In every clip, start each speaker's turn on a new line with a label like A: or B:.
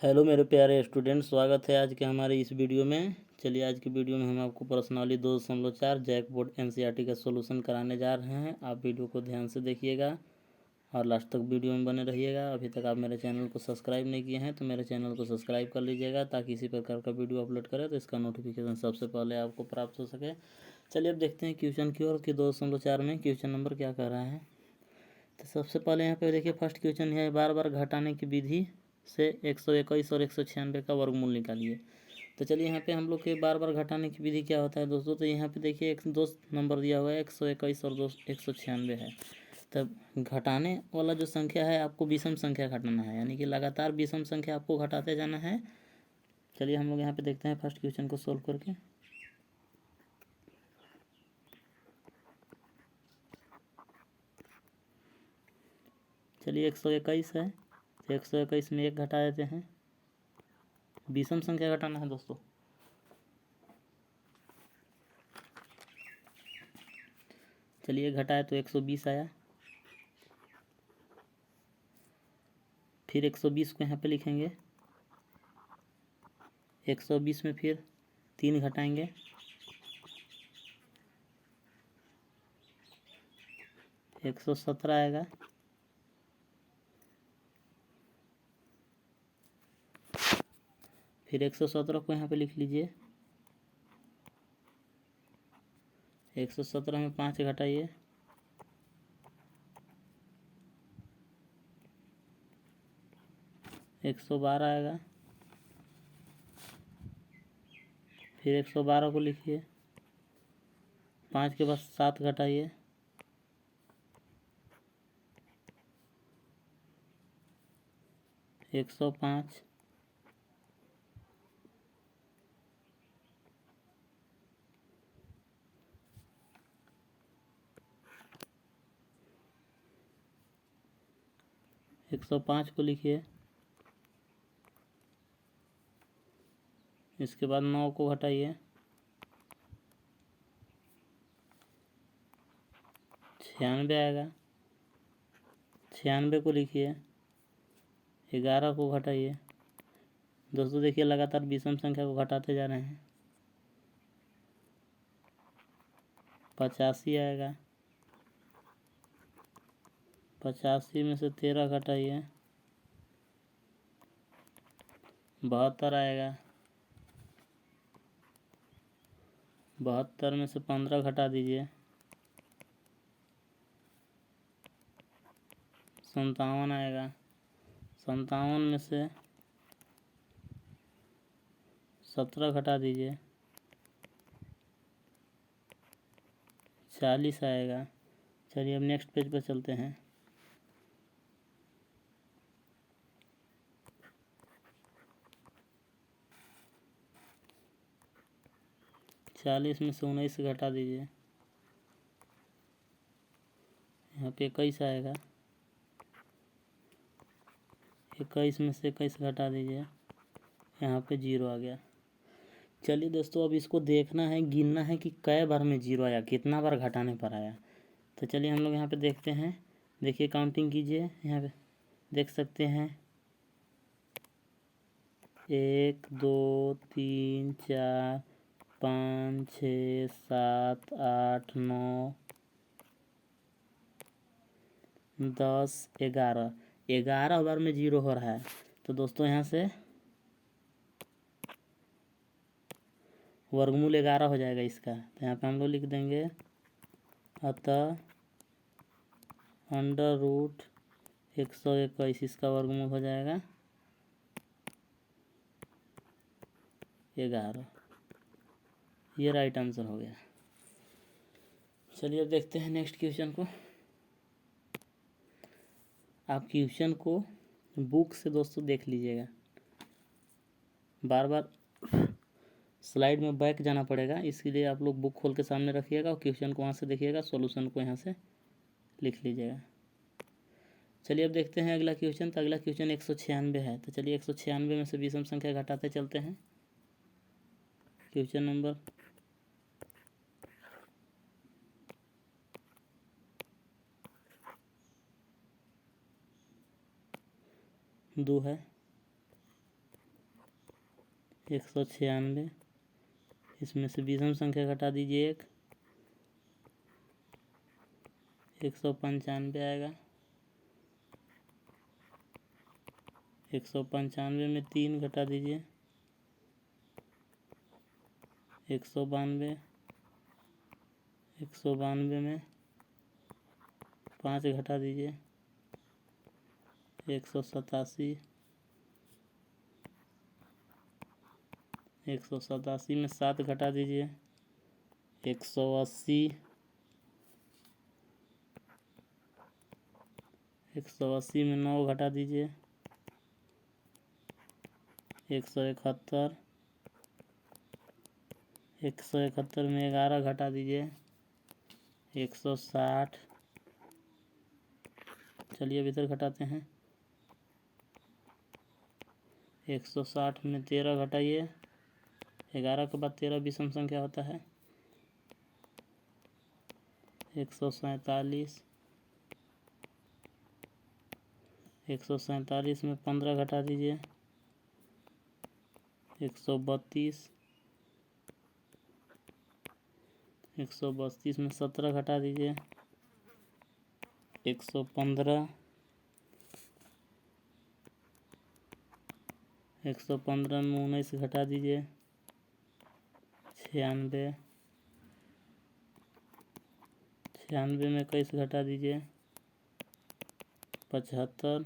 A: Hello मेरे प्यारे student, स्वागत है आज के हमारे इस वीडियो में। चलिए आज की वीडियो में हम आपको प्रश्नावली 2.4 जैकबोर्ड एनसीईआरटी का सॉल्यूशन कराने जा रहे हैं। आप वीडियो को ध्यान से देखिएगा और लास्ट तक वीडियो में बने रहिएगा। अभी तक आप मेरे चैनल को सब्सक्राइब नहीं किए हैं तो मेरे चैनल को सब्सक्राइब कर लीजिएगा, ताकि इसी प्रकार का वीडियो अपलोड करें तो इसका नोटिफिकेशन सबसे पहले आपको प्राप्त हो सके। चलिए अब देखते हैं क्वेश्चन की ओर कि 2.4 में क्वेश्चन नंबर क्या कह रहा है। तो सबसे पहले यहाँ पे देखिए फर्स्ट क्वेश्चन है, बार बार घटाने की विधि से 121 और 196 का वर्गमूल निकालिए। तो चलिए यहाँ पे हम लोग के बार बार घटाने की विधि क्या होता है दोस्तों। तो यहाँ पे देखिए एक दो नंबर दिया हुआ है, 121 और 196 है। तब घटाने वाला जो संख्या है आपको विषम संख्या घटाना है, यानी कि लगातार विषम संख्या आपको घटाते जाना है। चलिए हम लोग यहाँ पे देखते हैं फर्स्ट क्वेश्चन को सोल्व करके। चलिए 121 है तो 121 में एक घटा देते हैं, विषम संख्या घटाना है दोस्तों। चलिए घटाए तो 120 आया। फिर 120 को यहाँ पे लिखेंगे, 120 में फिर 3 घटाएंगे, 117 आएगा। फिर 117 को यहाँ पे लिख लीजिए, 117 में 5 घटाइए, 112 आएगा। फिर 112 को लिखिए, 5 के बाद 7 घटाइए, 105। एक सौ पाँच को लिखिए, इसके बाद 9 को घटाइए, 96 आएगा। 96 को लिखिए, 11 को घटाइए। दोस्तों देखिए लगातार विषम संख्या को घटाते जा रहे हैं। 85 आएगा। 85 में से 13 घटाइए, 72 आएगा। 72 में से 15 घटा दीजिए, 57 आएगा। 57 में से 17 घटा दीजिए, 40 आएगा। चलिए अब नेक्स्ट पेज पर चलते हैं। चालीस में से 19 घटा दीजिए, यहाँ पे 21 आएगा। 21 में से 21 घटा दीजिए, यहाँ पे 0 आ गया। चलिए दोस्तों अब इसको देखना है, गिनना है कि कै बार में 0 आया, कितना बार घटाने पर आया। तो चलिए हम लोग यहाँ पे देखते हैं। देखिए काउंटिंग कीजिए, यहाँ पे देख सकते हैं 1 2 3 4 5 6 7 8 9 10 11 11 बार में 0 हो रहा है। तो दोस्तों यहाँ से वर्गमूल 11 हो जाएगा इसका। तो यहाँ पे हम लोग लिख देंगे, अतः अंडर रूट 121 इसका वर्गमूल हो जाएगा 11। ये राइट आंसर हो गया। चलिए अब देखते हैं नेक्स्ट क्वेश्चन को। आप क्वेश्चन को बुक से दोस्तों देख लीजिएगा, बार बार स्लाइड में बैक जाना पड़ेगा, इसके लिए आप लोग बुक खोल के सामने रखिएगा और क्वेश्चन को वहाँ से देखिएगा, सॉल्यूशन को यहाँ से लिख लीजिएगा। चलिए अब देखते हैं अगला क्वेश्चन। तो अगला क्वेश्चन 196 है। तो चलिए 196 में से विषम संख्या घटाते चलते हैं। क्वेश्चन नंबर 2 है। 196, इसमें से विषम संख्या घटा दीजिए 195 आएगा। 195 में 3 घटा दीजिए 192, 192 में 5 घटा दीजिए 187, 187 में 7 घटा दीजिए 180, 180 में 9 घटा दीजिए 171, 171 में 11 घटा दीजिए 160। चलिए अब इधर घटाते हैं। 160 में 13 घटाइए, 11 के बाद 13 विषम संख्या होता है। 147, 147 में 15 घटा दीजिए 132, 132 में 17 घटा दीजिए 115, 115 में 19 घटा दीजिए 96, 96 में 21 घटा दीजिए 75,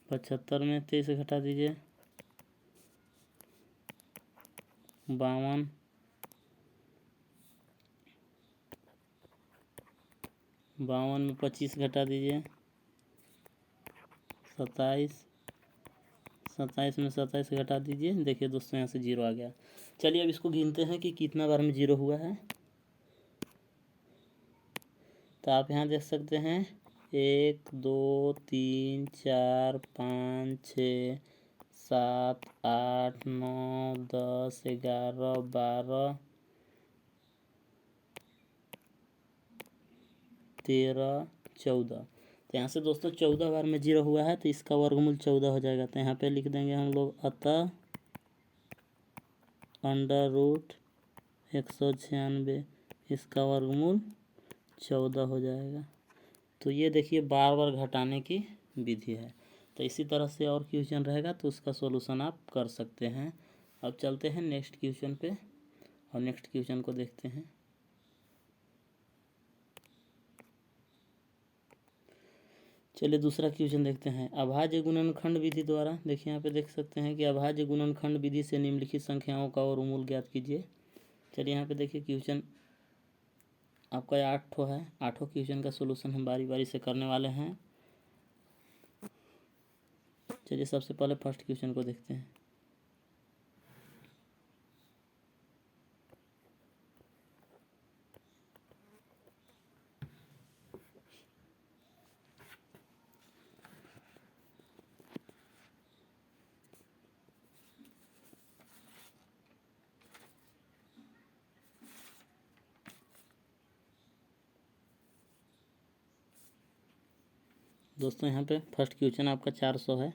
A: 75 में 23 घटा दीजिए 52, 52 में 25 घटा दीजिए 27, 27 में 27 घटा दीजिए। देखिए दोस्तों यहाँ से 0 आ गया। चलिए अब इसको गिनते हैं कि कितना बार में 0 हुआ है। तो आप यहाँ देख सकते हैं 1 2 3 4 5 6 7 8 9 10 11 12 13 14। तो यहाँ से दोस्तों 14 बार में 0 हुआ है, तो इसका वर्गमूल 14 हो जाएगा। तो यहाँ पे लिख देंगे हम लोग अतः √196 इसका वर्गमूल 14 हो जाएगा। तो ये देखिए बार बार घटाने की विधि है। तो इसी तरह से और क्वेश्चन रहेगा तो उसका सॉल्यूशन आप कर सकते हैं। अब चलते हैं नेक्स्ट क्वेश्चन पे और नेक्स्ट क्वेश्चन को देखते हैं। चलिए दूसरा क्वेश्चन देखते हैं। अभाज्य गुणनखंड विधि द्वारा, देखिए यहाँ पे देख सकते हैं कि अभाज्य गुणनखंड विधि से निम्नलिखित संख्याओं का वर्गमूल ज्ञात कीजिए। चलिए यहाँ पे देखिए क्वेश्चन आपका 8 है। 8 क्वेश्चन का सॉल्यूशन हम बारी बारी से करने वाले हैं। चलिए सबसे पहले फर्स्ट क्वेश्चन को देखते हैं। दोस्तों यहाँ पे फर्स्ट क्वेश्चन आपका 400 है।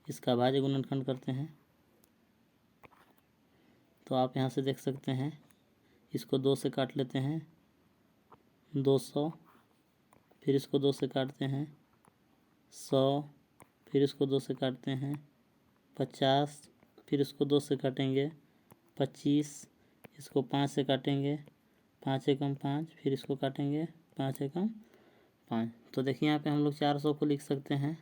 A: इसका अभाज्य गुणनखंड करते हैं। तो आप यहाँ से देख सकते हैं, इसको 2 से काट लेते हैं 200, फिर इसको 2 से काटते हैं 100, फिर इसको 2 से काटते हैं 50, फिर इसको 2 से काटेंगे 25, इसको 5 से काटेंगे 5 एकम 5, फिर इसको काटेंगे 5 एकम 5। तो देखिए यहाँ पे हम लोग 400 को लिख सकते हैं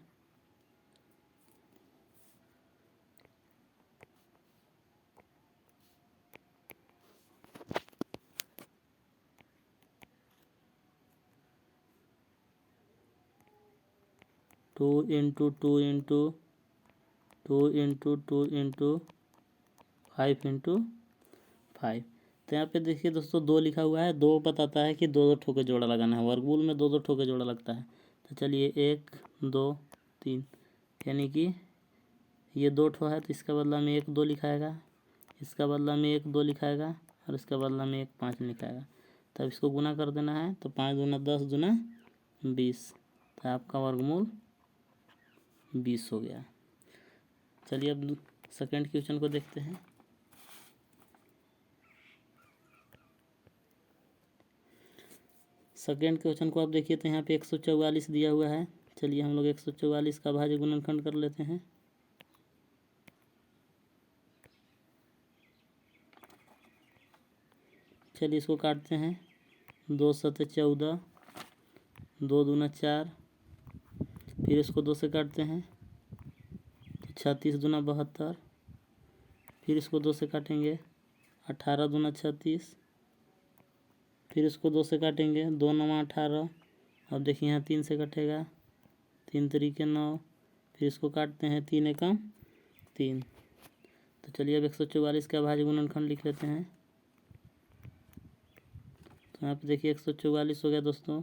A: 2 × 2 × 2 × 2 × 5 × 5। तो यहाँ पे देखिए दोस्तों 2 लिखा हुआ है। 2 बताता है कि 2 ठो के जोड़ा लगाना है। वर्गमूल में 2 ठो के जोड़ा लगता है। तो चलिए 1 2 3, यानी कि ये 2 ठो है तो इसका बदला में 1 2 लिखाएगा, इसका बदला में 1 2 लिखाएगा और इसके बदला में एक 5 लिखाएगा। तब इसको गुना कर देना है, तो 5 दूना 10 दूना 20, तो आपका वर्गमूल 20 हो गया। चलिए अब सेकंड क्वेश्चन को देखते हैं। सेकेंड क्वेश्चन को आप देखिए, तो यहाँ पे 144 दिया हुआ है। चलिए हम लोग 144 का भाज्य गुणनखंड कर लेते हैं। चलिए इसको काटते हैं। 2 सते 14, 2 दूना 4, फिर इसको 2 से काटते हैं तो 36 दूना 72, फिर इसको 2 से काटेंगे 18 दूना 36, फिर इसको 2 से काटेंगे 2 9 18। अब देखिए यहाँ 3 से कटेगा, 3 तरीके 9, फिर इसको काटते हैं 3 एकम 3। तो चलिए अब 144 का भाज्य गुणनखंड लिख लेते हैं। तो यहाँ पे देखिए 144 हो गया दोस्तों,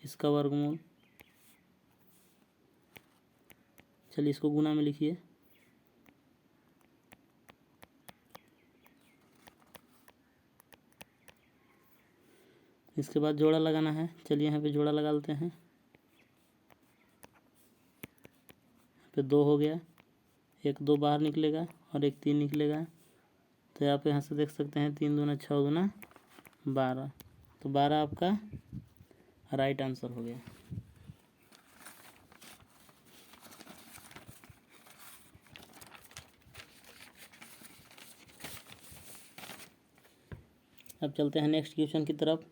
A: इसका वर्गमूल। चलिए इसको गुना में लिखिए। इसके बाद जोड़ा लगाना है। चलिए यहाँ पे जोड़ा लगा लेते हैं। यहाँ पे 2 हो गया, एक 2 बाहर निकलेगा और एक 3 निकलेगा। तो आप यहाँ से देख सकते हैं 3 दूना 6 दूना 12, तो 12 आपका राइट आंसर हो गया। अब चलते हैं नेक्स्ट क्वेश्चन की तरफ।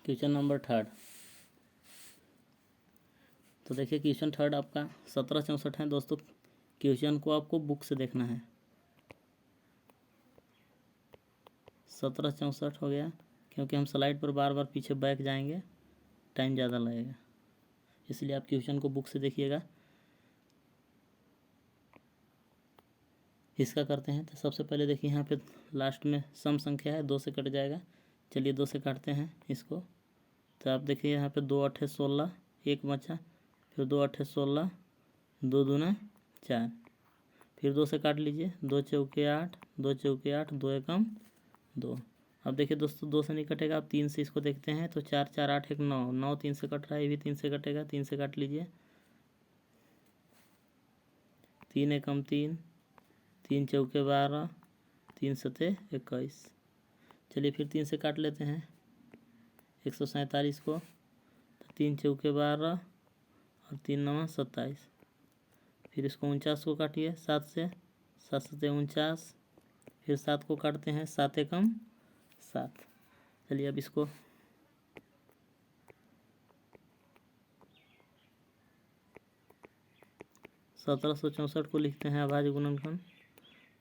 A: Question number 3। तो देखिए क्वेश्चन 3 आपका 1764 है दोस्तों। क्वेश्चन को आपको बुक से देखना है। 1764 हो गया, क्योंकि हम स्लाइड पर बार बार पीछे बैक जाएंगे, टाइम ज़्यादा लगेगा, इसलिए आप क्वेश्चन को बुक से देखिएगा। इसका करते हैं। तो सबसे पहले देखिए यहाँ पे लास्ट में सम संख्या है, 2 से कट जाएगा। चलिए 2 से काटते हैं इसको। तो आप देखिए यहाँ पे 2 8 16, एक बचा, फिर 2 8 16, 2 दूना 4, फिर 2 से काट लीजिए। 2 चौके 8, 2 चौके 8, 2 एकम 2। अब देखिए दोस्तों 2 से नहीं कटेगा, आप 3 से इसको देखते हैं। तो 4 4 8 1 9, 9 3 से कट रहा है, ये भी 3 से कटेगा, 3 से काट लीजिए। 3 एकम 3, 3 चौके 12, 3 सते 21। चलिए फिर 3 से काट लेते हैं 147 को। तो 3 चौके 12 और 3 9 27। फिर इसको 49 को काटिए 7 से, 7 सते 49, फिर 7 को काटते हैं 7 एकम 7। चलिए अब इसको सत्रह सौ चौंसठ को लिखते हैं अभाज्य गुणनखंड।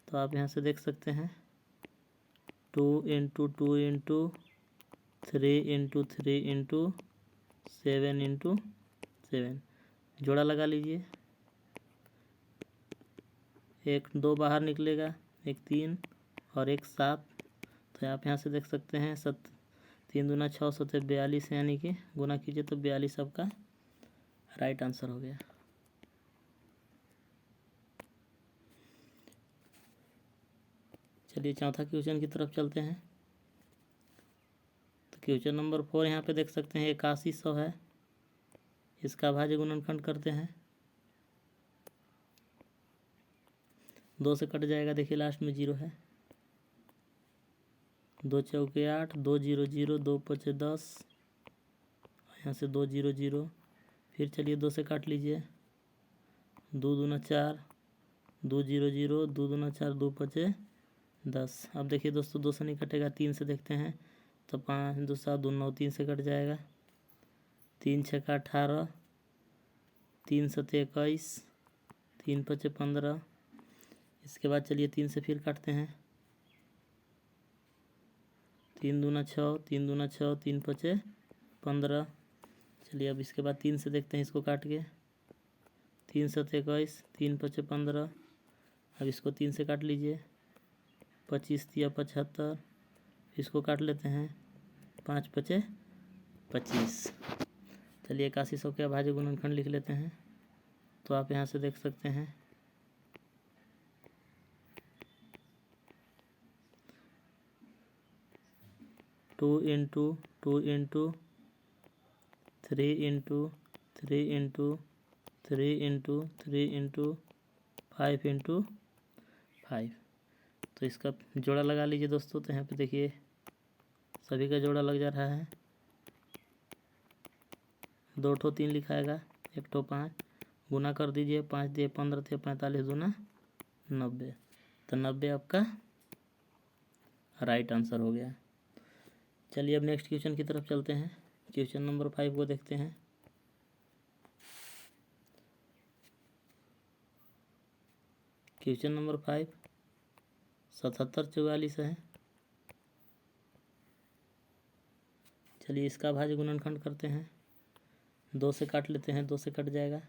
A: तो आप यहाँ से देख सकते हैं 2 into 2 into 3 into 3 into 7 into 7, जोड़ा लगा लीजिए। एक 2 बाहर निकलेगा, एक 3 और एक 7। तो आप यहाँ से देख सकते हैं 3 दूना 6 सते 42, यानी कि गुना कीजिए तो 42 आपका राइट आंसर हो गया। चलिए चौथा क्वेश्चन की तरफ चलते हैं। तो क्वेश्चन नंबर 4 यहाँ पे देख सकते हैं 8100 है, इसका भाज्य गुणनखंड करते हैं। 2 से कट जाएगा, देखिए लास्ट में 0 है। 2 चौके 8, 2 0 0, 2 5 10, यहाँ से 2 0 0। फिर चलिए 2 से काट लीजिए। 2 दूना 4, 2 0 0, 2 दूना 4, 2 5 10। अब देखिए दोस्तों 2 से नहीं कटेगा, 3 से देखते हैं। तो 5 2 7 2 9, 3 से कट जाएगा। 3 6 18, 3 7 21, 3 5 15। इसके बाद चलिए 3 से फिर काटते हैं। 3 दूना 6, 3 दूना 6, 3 5 15। चलिए अब इसके बाद 3 से देखते हैं इसको काट के। 3 7 21, 3 5 15। अब इसको 3 से काट लीजिए। 25 तिया 75, इसको काट लेते हैं, 5 पचे 25। चलिए 8100 के अभाज्य गुणनखंड लिख लेते हैं। तो आप यहाँ से देख सकते हैं 2 into 2 into 3 into 3 into 3 into 3 into 5 into 5। तो इसका जोड़ा लगा लीजिए दोस्तों। तो यहाँ पे देखिए सभी का जोड़ा लग जा रहा है। 2 ठो 3 लिखाएगा, 1 ठो 5, गुना कर दीजिए, 5 दिए 15 थे 45 दूना 90। तो 90 आपका राइट आंसर हो गया। चलिए अब नेक्स्ट क्वेश्चन की तरफ चलते हैं। क्वेश्चन नंबर 5 को देखते हैं। क्वेश्चन नंबर 5 7744 है। चलिए इसका भाज्य गुणनखंड करते हैं। 2 से काट लेते हैं, 2 से कट जाएगा,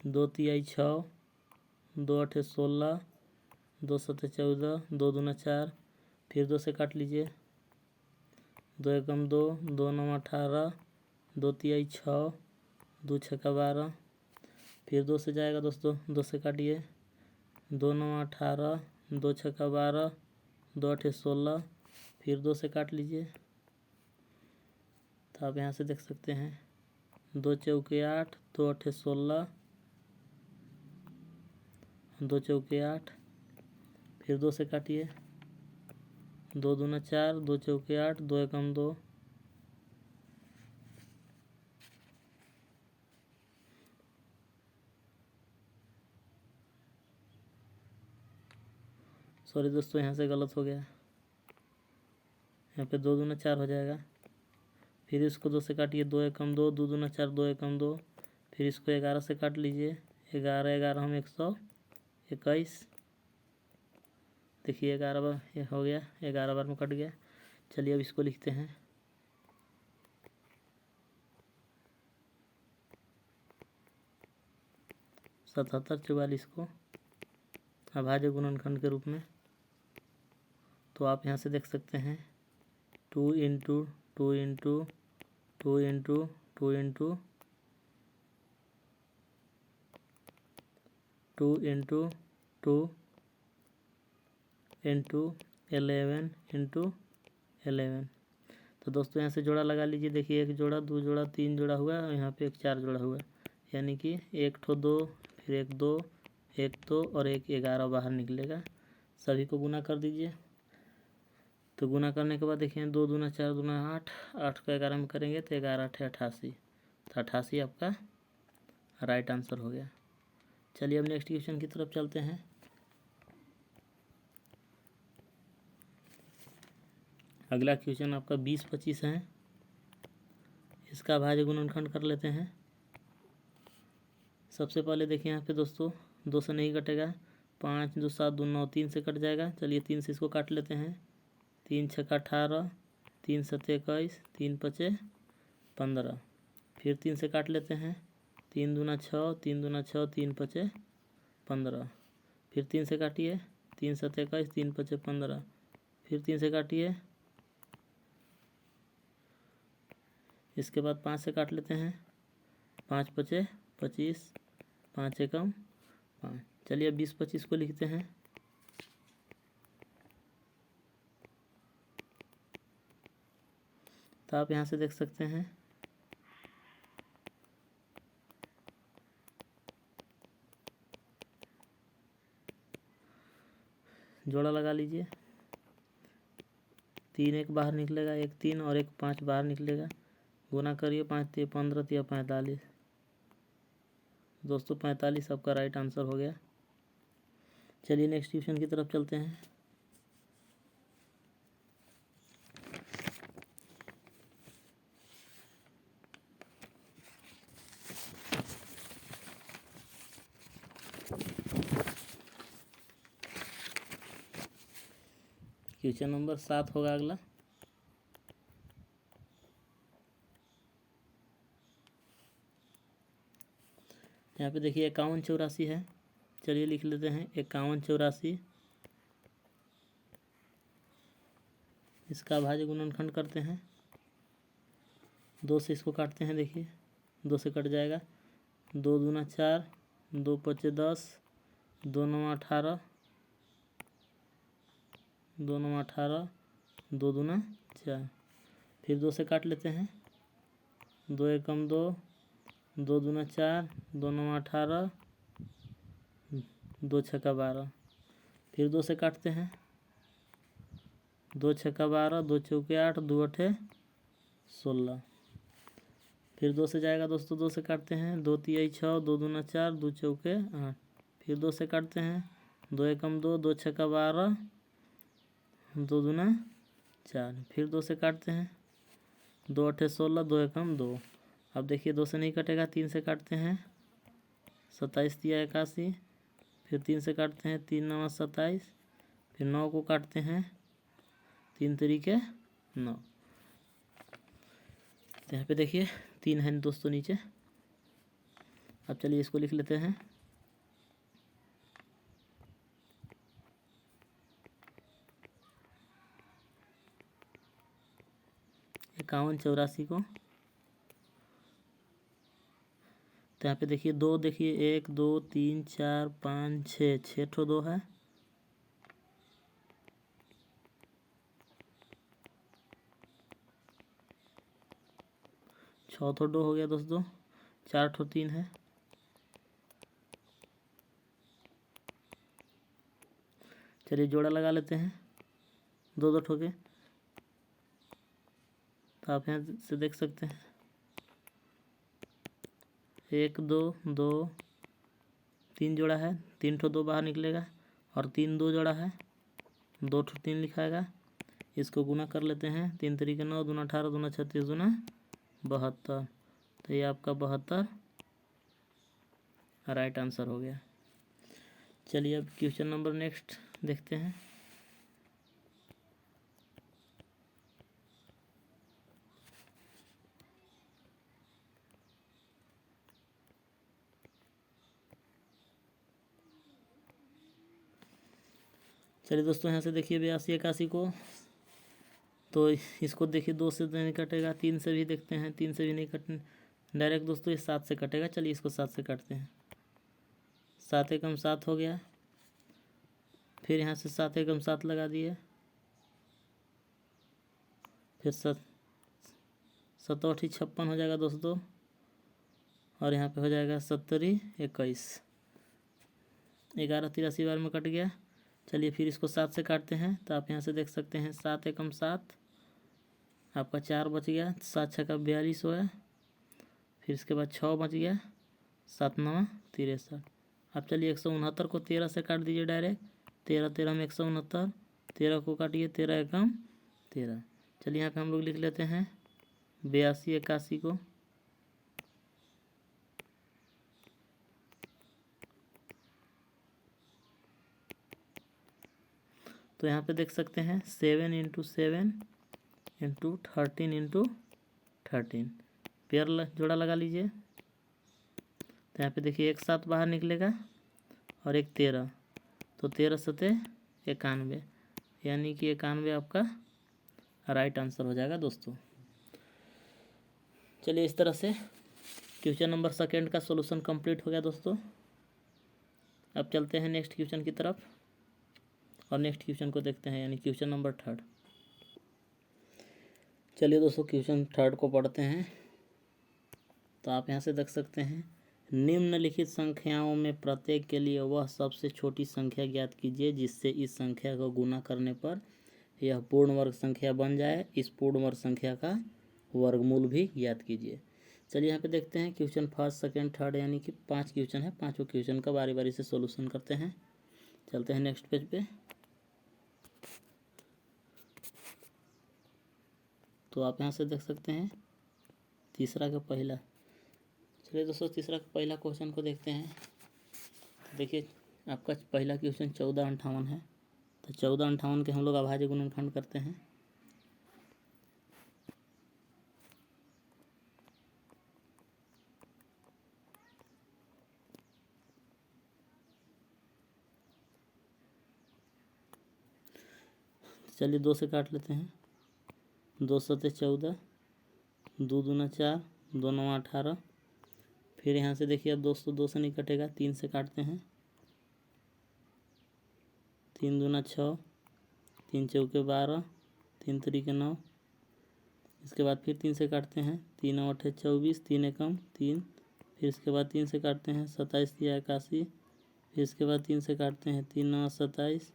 A: 2 तिहाई 6, 2 आठे 16, 2 सते 14, 2 दूना 4, फिर 2 से काट लीजिए, 2 एकम 2, 2 नौ 18, 2 तिहाई 6, 2 छक्का 12, फिर 2 से जाएगा दोस्तों, 2 से काटिए, 2 नौ 18, 2 छक्का 12, 2 आठे 16, फिर 2 से काट लीजिए। तो आप यहाँ से देख सकते हैं 2 चौके 8, 2 आठे 16, 2 चौके 8, फिर 2 से काटिए, 2 दूना 4, 2 चौके 8, 2 एकम 2, सॉरी दोस्तों यहाँ से गलत हो गया, यहाँ पे 2 दूना 4 हो जाएगा। फिर इसको 2 से काटिए, 2 एकम 2, 2 दूना 4, 2 एकम 2, फिर इसको 11 से काट लीजिए, 11 11 हम 121। देखिए 11 बार ये हो गया, 11 बार में कट गया। चलिए अब इसको लिखते हैं। सतहत्तर 44 को अभाज्य गुणनखंड के रूप में। तो आप यहाँ से देख सकते हैं 2 into 2 into 2 into 2 into 2 into 2 into 11 into 11। तो दोस्तों यहाँ से जोड़ा लगा लीजिए। देखिए 1 जोड़ा 2 जोड़ा 3 जोड़ा हुआ और यहाँ पे 1 4 जोड़ा हुआ, यानी कि 1 ठो 2, फिर 1 2, 1 2 और 1 11 बाहर निकलेगा। सभी को गुना कर दीजिए। तो गुना करने के बाद देखिए 2 दूना 4 दूना 8, 8 का 11 में करेंगे तो 11 8 88। तो 88 आपका राइट आंसर हो गया। चलिए अब नेक्स्ट क्वेश्चन की तरफ चलते हैं। अगला क्वेश्चन आपका 20-25 है। इसका भाज्य गुणनखंड कर लेते हैं। सबसे पहले देखिए यहाँ पे दोस्तों 2 से नहीं कटेगा, 5 2 7 2 9, 3 से कट जाएगा। चलिए 3 से इसको काट लेते हैं, 3 छक्का 18, 3 सते 21, 3 पचे 15, फिर 3 से काट लेते हैं, 3 दूना 6, 3 दूना 6, 3 पचे 15, फिर 3 से काटिए, 3 सते 21, 3 पचे 15, फिर 3 से काटिए। इसके बाद 5 से काट लेते हैं, 5 पचे 25, 5 एकम 5। चलिए 20-25 को लिखते हैं। तो आप यहाँ से देख सकते हैं जोड़ा लगा लीजिए। 3 1 बाहर निकलेगा, 1 3 और 1 5 बाहर निकलेगा। गुना करिए, 5 3 15 3 45। दोस्तों 45 आपका राइट आंसर हो गया। चलिए नेक्स्ट क्वेश्चन की तरफ चलते हैं। क्वेश्चन नंबर 7 होगा अगला। यहाँ पे देखिए 51 84 है। चलिए लिख लेते हैं 51 84 इसका अभाज्य गुणनखंड करते हैं। 2 से इसको काटते हैं, देखिए 2 से कट जाएगा। 2 दूना 4, 2 पचे 10, 2 नौ 18, 2 नौ 18, 2 दूना 4। फिर 2 से काट लेते हैं। 2 एकम 2, 2 दूना 4, 2 नौ 18, 2 छक्का 12। फिर 2 से काटते हैं। 2 छक्का 12, 2 चौके 8, 2 अठे 16। फिर 2 से जाएगा दोस्तों, 2 से काटते हैं। 2 तिहाई 6, 2 दूना 4, 2 चौके 8। फिर 2 से काटते हैं। 2 एकम 2, 2 छक्का 12, 2 दूना 4। फिर 2 से काटते हैं। 2 अठे 16, 2 एकम 2। अब देखिए 2 से नहीं कटेगा, 3 से काटते हैं। 27 तिया 81। फिर 3 से काटते हैं। 3 नवा 27। फिर 9 को काटते हैं। 3 तरीके 9। तो यहाँ पे देखिए 3 है दोस्तों नीचे। अब चलिए इसको लिख लेते हैं। 51 84 को। तो यहाँ पे देखिए 2, देखिए 1 2 3 4 5 6, 6 ठो 2 है। छः ठो 2 हो गया दोस्तों। 4 ठो 3 है। चलिए जोड़ा लगा लेते हैं 2 ठो के। तो आप यहाँ से देख सकते हैं 1 2 2 3 जोड़ा है। 3 ठो 2 बाहर निकलेगा और 3 2 जोड़ा है। 2 ठो 3 लिखाएगा। इसको गुना कर लेते हैं। 3 तरीके 9, दूना 18, दूना 36, दूना 72। तो ये आपका 72 राइट आंसर हो गया। चलिए अब क्वेश्चन नंबर नेक्स्ट देखते हैं। चलिए दोस्तों यहाँ से देखिए 82 81 को। तो इसको देखिए 2 से नहीं कटेगा। 3 से भी देखते हैं, 3 से भी नहीं कटने डायरेक्ट दोस्तों ये 7 से कटेगा। चलिए इसको 7 से काटते हैं। 7 एकम 7 हो गया। फिर यहाँ से 7 एकम 7 लगा दिए। फिर 7 56 हो जाएगा दोस्तों। और यहाँ पे हो जाएगा 70 21। 11 83 बार में कट गया। चलिए फिर इसको 7 से काटते हैं। तो आप यहाँ से देख सकते हैं 7 एकम 7, आपका 4 बच गया। 7 छक्का 42 हो गया। फिर इसके बाद 6 बच गया। 7 9 63। अब चलिए 169 को 13 से काट दीजिए डायरेक्ट। 13 13 में 169, 13 को काटिए। 13 एकम 13। चलिए यहाँ पे हम लोग लिख लेते हैं 82 81 को। तो यहाँ पे देख सकते हैं 7 × 7 × 13 × 13 पेयर जोड़ा लगा लीजिए। तो यहाँ पे देखिए 1 7 बाहर निकलेगा और 1 13। तो 13 सते 91, यानी कि 91 आपका राइट आंसर हो जाएगा दोस्तों। चलिए इस तरह से क्वेश्चन नंबर सेकेंड का सॉल्यूशन कंप्लीट हो गया दोस्तों। अब चलते हैं नेक्स्ट क्वेश्चन की तरफ और नेक्स्ट क्वेश्चन को देखते हैं, यानी क्वेश्चन नंबर थर्ड। चलिए दोस्तों क्वेश्चन थर्ड को पढ़ते हैं। तो आप यहाँ से देख सकते हैं निम्नलिखित संख्याओं में प्रत्येक के लिए वह सबसे छोटी संख्या ज्ञात कीजिए जिससे इस संख्या को गुना करने पर यह पूर्ण वर्ग संख्या बन जाए। इस पूर्ण वर्ग संख्या का वर्गमूल भी ज्ञात कीजिए। चलिए यहाँ पे देखते हैं क्वेश्चन फर्स्ट सेकंड थर्ड, यानी कि 5 क्वेश्चन है। 5 क्वेश्चन का बारी बारी से सॉल्यूशन करते हैं। चलते हैं नेक्स्ट पेज पे। तो आप यहाँ से देख सकते हैं तीसरा का पहला। चलिए दोस्तों तीसरा का पहला क्वेश्चन को देखते हैं। तो देखिए आपका पहला क्वेश्चन 1458 है। तो 1458 के हम लोग अभाज्य गुणनखंड करते हैं। चलिए 2 से काट लेते हैं। 2 सते 14, 2 दूना 4, 2 नवा 18। फिर यहाँ से देखिए अब दोस्तों 2 से नहीं कटेगा, 3 से काटते हैं। 3 दूना 6, 3 चौके 12, 3 तरीके 9। इसके बाद फिर 3 से काटते हैं, 3 और 8 24, 3 एकम 3। फिर इसके बाद 3 से काटते हैं, 27 या 81। फिर इसके बाद 3 से काटते हैं, 3 9 27।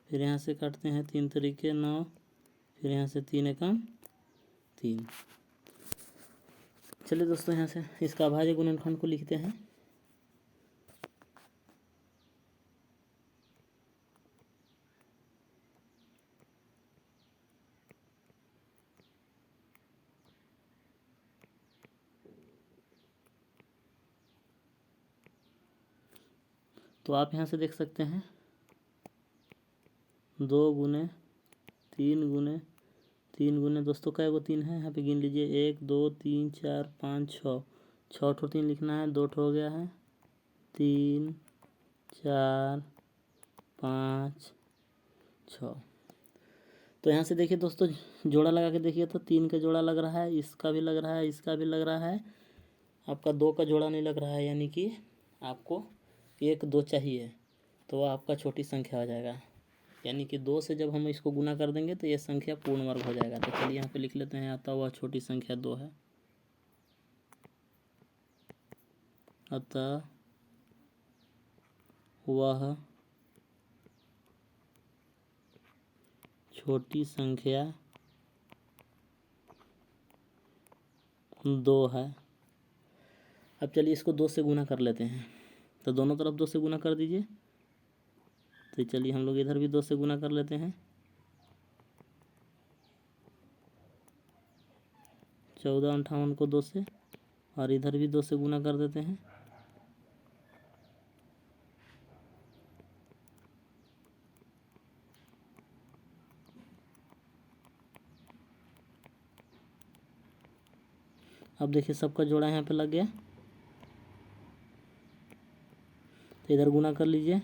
A: फिर यहाँ से काटते हैं, 3 तरीके 9। फिर यहाँ से 3 एकम 3। चलिए दोस्तों यहाँ से इसका अभाज्य गुणनखंड को लिखते हैं। तो आप यहाँ से देख सकते हैं 2 गुने 3 गुने दोस्तों क्या वो 3 है, यहाँ पे गिन लीजिए 1 2 3 4 5 6। 6 ठो 3 लिखना है, 2 ठो हो गया है, 3 4 5 6। तो यहाँ से देखिए दोस्तों जोड़ा लगा के देखिए तो 3 का जोड़ा लग रहा है, इसका भी लग रहा है, इसका भी लग रहा है। आपका 2 का जोड़ा नहीं लग रहा है, यानी कि आपको 1 2 चाहिए, तो वह आपका छोटी संख्या हो जाएगा। यानी कि 2 से जब हम इसको गुना कर देंगे तो ये संख्या पूर्ण वर्ग हो जाएगा। तो चलिए यहाँ पे लिख लेते हैं, अतः वह छोटी संख्या 2 है। अतः वह छोटी संख्या 2 है। अब चलिए इसको 2 से गुना कर लेते हैं, तो दोनों तरफ 2 से गुना कर दीजिए। तो चलिए हम लोग इधर भी 2 से गुना कर लेते हैं। 14 58 को 2 से, और इधर भी 2 से गुना कर देते हैं। अब देखिए सबका जोड़ा यहाँ पे लग गया, तो इधर गुना कर लीजिए।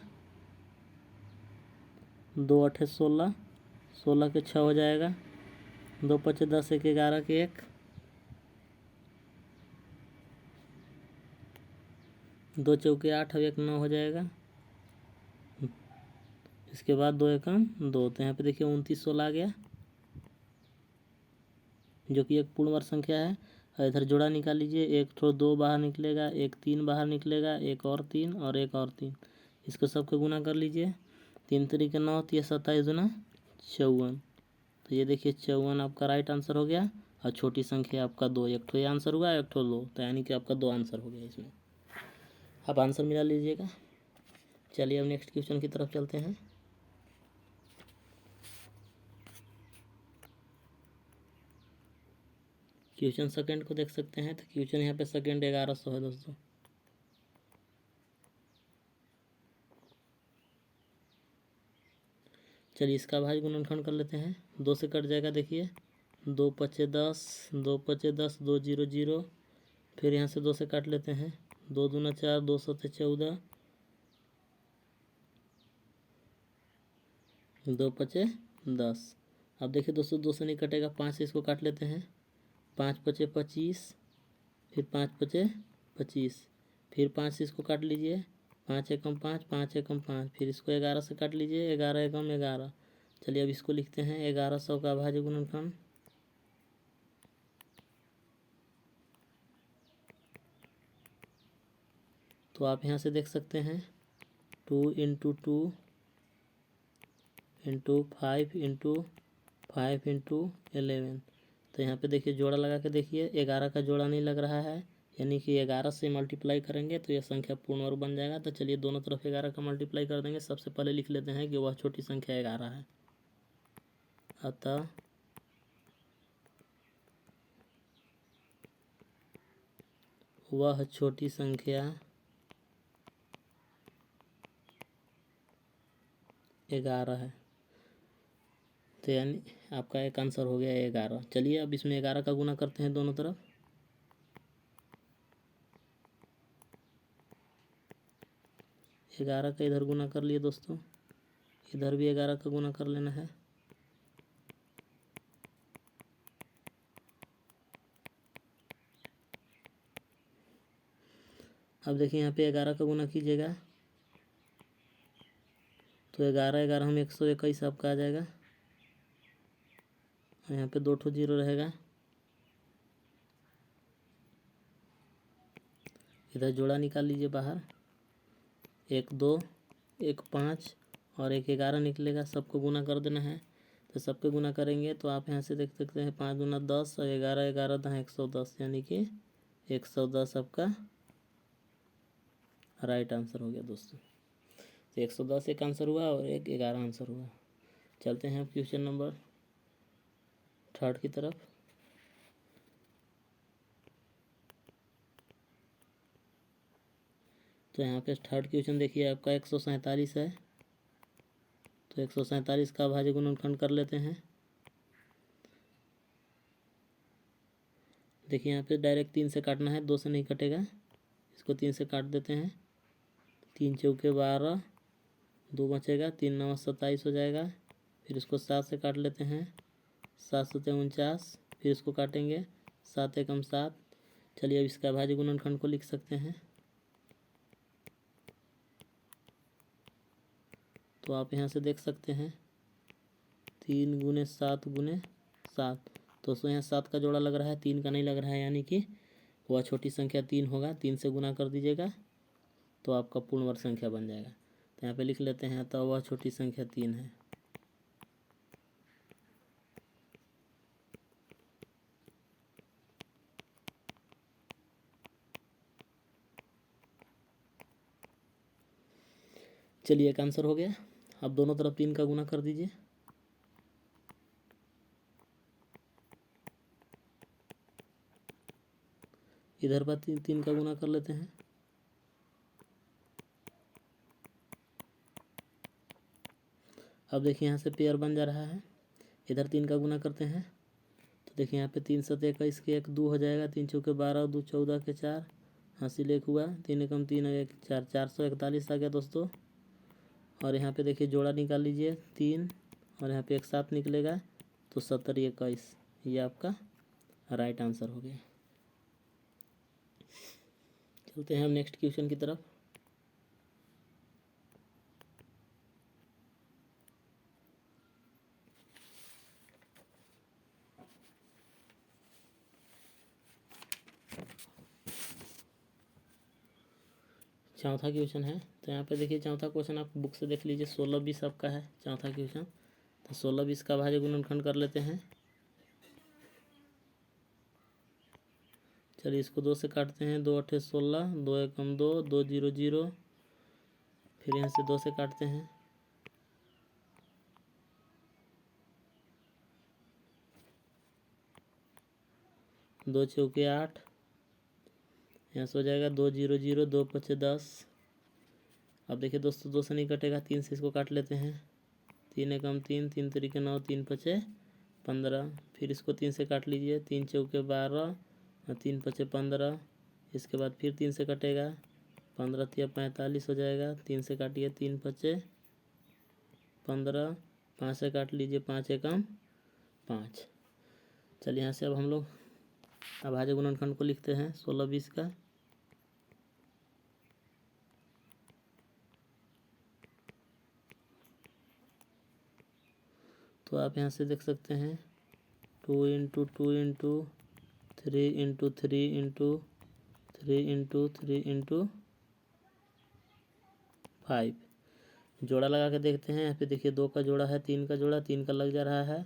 A: 2 8 16, 16 के 6 हो जाएगा, 2 5 10, 1 11 के 1, 2 चौके 8 और 1 9 हो जाएगा। इसके बाद 2 एकम 2, तो यहाँ पे देखिए 29 16 आ गया, जो कि एक पूर्ण वर्ग संख्या है। और इधर जोड़ा निकाल लीजिए, 1 ठो 2 बाहर निकलेगा, 1 3 बाहर निकलेगा, 1 और 3 और 1 और 3। इसको सबको गुना कर लीजिए, 3 तरीके 9, तो ये 27 दूना 54। तो ये देखिए 54 आपका राइट आंसर हो गया। और छोटी संख्या आपका 2, एक ठो ये आंसर हुआ, एक ठो 2, तो यानी कि आपका 2 आंसर हो गया इसमें। आप आंसर मिला लीजिएगा। चलिए अब नेक्स्ट क्वेश्चन की तरफ चलते हैं। क्वेश्चन सेकंड को देख सकते हैं, तो क्वेश्चन यहाँ पे सेकंड 1100 है दोस्तों। चलिए इसका भाज्य गुणनखंड कर लेते हैं। 2 से कट जाएगा, देखिए 2 5 10, 2 5 10, 2 0 0। फिर यहाँ से 2 से काट लेते हैं, 2 दूना 4, 2 7 14, 2 5 10। अब देखिए दोस्तों 2 से नहीं कटेगा, 5 से इसको काट लेते हैं, 5 5 25, फिर 5 5 25, फिर 5 से इसको काट लीजिए, 5 एकम 5, 5 एकम 5। फिर इसको 11 से काट लीजिए, 11 एकम 11। चलिए अब इसको लिखते हैं 1100 का अभाज्य गुणनखंड। तो आप यहाँ से देख सकते हैं 2 × 2 × 5 × 5 × 11। तो यहाँ पे देखिए जोड़ा लगा के देखिए, 11 का जोड़ा नहीं लग रहा है, यानी कि 11 से मल्टीप्लाई करेंगे तो यह संख्या पूर्ण वर्ग बन जाएगा। तो चलिए दोनों तरफ 11 का मल्टीप्लाई कर देंगे। सबसे पहले लिख लेते हैं कि वह छोटी संख्या 11 है। अतः वह छोटी संख्या 11 है। तो यानी आपका एक आंसर हो गया 11। चलिए अब इसमें 11 का गुना करते हैं दोनों तरफ। ग्यारह का इधर गुना कर लिए दोस्तों, इधर भी 11 का गुना कर लेना है। अब देखिए यहाँ पे 11 का गुना कीजिएगा तो 11 11 में 121 आपका आ जाएगा। और यहाँ पे 2 ठो जीरो रहेगा। इधर जोड़ा निकाल लीजिए बाहर, 1 2 1 5 और 1 11 निकलेगा। सबको गुना कर देना है। तो सबके गुना करेंगे तो आप यहाँ से देख सकते हैं 5 दूना 10 और 11 11 दहाँ 110, यानी कि 110 आपका राइट आंसर हो गया दोस्तों। तो 110 एक आंसर हुआ और 11 आंसर हुआ। चलते हैं अब क्वेश्चन नंबर 3 की तरफ। तो यहाँ पे 3 क्वेश्चन देखिए आपका 147 है। तो 147 का भाज्य गुणनखंड कर लेते हैं। देखिए यहाँ पे डायरेक्ट 3 से काटना है, 2 से नहीं कटेगा। इसको 3 से काट देते हैं। 3 चौके 12, 2 बचेगा, 3 9 27 हो जाएगा। फिर इसको 7 से काट लेते हैं, 7 7 49। फिर इसको काटेंगे, 7 एकम 7। चलिए अब इसका भाज्य गुणनखंड को लिख सकते हैं। तो आप यहाँ से देख सकते हैं 3 गुने 7 गुने 7। दोस्तों यहाँ 7 का जोड़ा लग रहा है, 3 का नहीं लग रहा है, यानी कि वह छोटी संख्या 3 होगा। 3 से गुना कर दीजिएगा तो आपका पूर्ण वर्ग संख्या बन जाएगा। तो यहाँ पे लिख लेते हैं, तो वह छोटी संख्या 3 है। चलिए एक आंसर हो गया। अब दोनों तरफ 3 का गुना कर दीजिए। इधर पर 3 का गुना कर लेते हैं। अब देखिए यहाँ से पेयर बन जा रहा है। इधर 3 का गुना करते हैं। तो देखिए यहाँ पे 3 7 21 के 1 2 हो जाएगा। 3 चौके 12 2 14 के 4, हासिल 1 हुआ। 3 एकम 3 और 1 4, 441 आ गया दोस्तों। और यहाँ पे देखिए जोड़ा निकाल लीजिए 3 और यहाँ पे एक 7 निकलेगा। तो 70 21, ये आपका राइट आंसर हो गया। चलते हैं हम नेक्स्ट क्वेश्चन की तरफ। चौथा क्वेश्चन है। तो यहाँ पे देखिए चौथा क्वेश्चन आप बुक से देख लीजिए, 16 20 आपका है चौथा क्वेश्चन। तो 16 20 का भाज्य गुणनखंड कर लेते हैं। चलिए इसको 2 से काटते हैं। 2 8 16, 2 एकम 2, 2 0 0। फिर यहाँ से 2 से काटते हैं। 2 चौके 8, यहाँ से हो जाएगा 2 0 0, 2 5 10। अब देखिए दोस्तों 2 से नहीं कटेगा, 3 से इसको काट लेते हैं। 3 एकम 3, 3 तरीके 9, 3 5 15। फिर इसको 3 से काट लीजिए। 3 चौके 12 और 3 5 15। इसके बाद फिर 3 से कटेगा, 15 तिया 45 हो जाएगा। 3 से काटिए, 3 5 15। 5 से काट लीजिए, 5 एकम 5। चलिए यहाँ से अब हम लोग अभाज्य गुणनखंड को लिखते हैं 16 20 का। तो आप यहाँ से देख सकते हैं 2 into 2 into 3 into 3 into 3 into 3 into 5। जोड़ा लगा के देखते हैं। यहाँ पे देखिए 2 का जोड़ा है, 3 का जोड़ा, 3 का लग जा रहा है,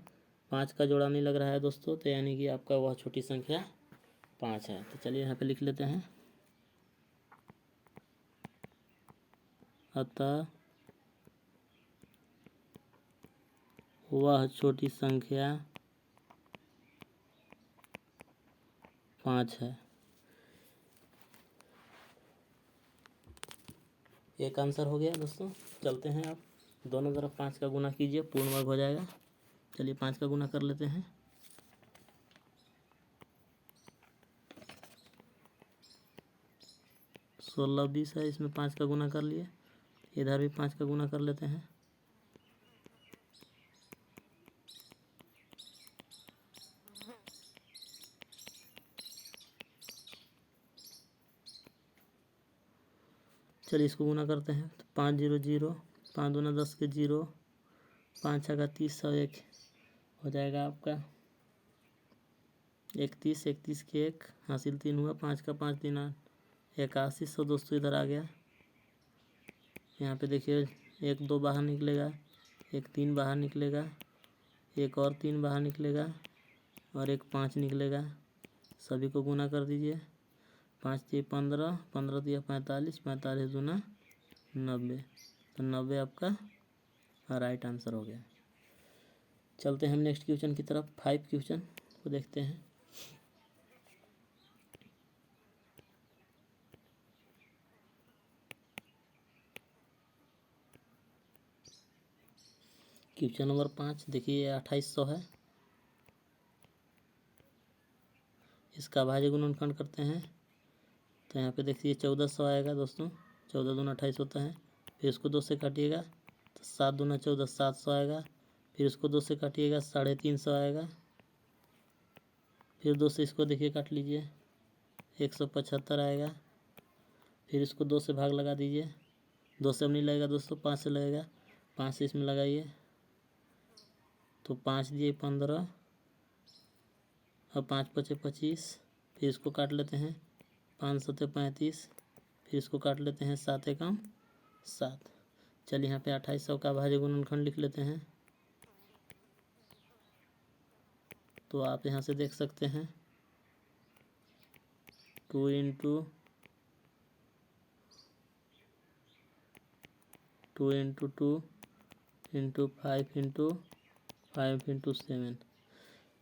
A: 5 का जोड़ा नहीं लग रहा है दोस्तों। तो यानी कि आपका वह छोटी संख्या 5 है। तो चलिए यहाँ पे लिख लेते हैं, अतः वह छोटी संख्या 5 है। एक आंसर हो गया दोस्तों। चलते हैं, आप दोनों तरफ 5 का गुना कीजिए, पूर्ण वर्ग हो जाएगा। चलिए 5 का गुना कर लेते हैं। सोलह 20 है, इसमें 5 का गुना कर लिए। इधर भी 5 का गुना कर लेते हैं। चलिए इसको गुना करते हैं। तो 5 0 0, 5 दूना 10 के 0, 5 छक्का 30, 101 हो जाएगा आपका 31, 31 के 1 हासिल 3 हुआ, 5 का 5 दिन 81। 100 दोस्तों इधर आ गया। यहाँ पे देखिए 1 2 बाहर निकलेगा, 1 3 बाहर निकलेगा, एक और 3 बाहर निकलेगा और एक 5 निकलेगा। सभी को गुना कर दीजिए। 5 दिए 15, 15 दिया 45, 45 दूना 90। तो 90 आपका राइट आंसर हो गया। चलते हैं हम नेक्स्ट क्वेश्चन की तरफ। 5 क्वेश्चन को देखते हैं। क्वेश्चन नंबर 5 देखिए 2800 है। इसका भाज्य गुणनखंड करते हैं। तो यहाँ पे देखिए 1400 आएगा दोस्तों। 14 दूना 28 होता है। फिर इसको 2 से काटिएगा तो 7 दूना 14, 700 आएगा। फिर इसको 2 से काटिएगा 350 आएगा। फिर 2 से इसको देखिए काट लीजिए 175 आएगा। फिर इसको 2 से भाग लगा दीजिए। 2 से अब नहीं लगेगा दोस्तों, 5 से लगेगा। 5 से इसमें लगाइए तो 5 दिए 15 और 5 पचे 25। फिर इसको काट लेते हैं 5 सते 35। फिर इसको काट लेते हैं 7 एकम 7। चलिए यहाँ पे 2800 का भाज्य गुणनखंड लिख लेते हैं। तो आप यहाँ से देख सकते हैं 2 into 2 into 2 into 5 into 5 into 7।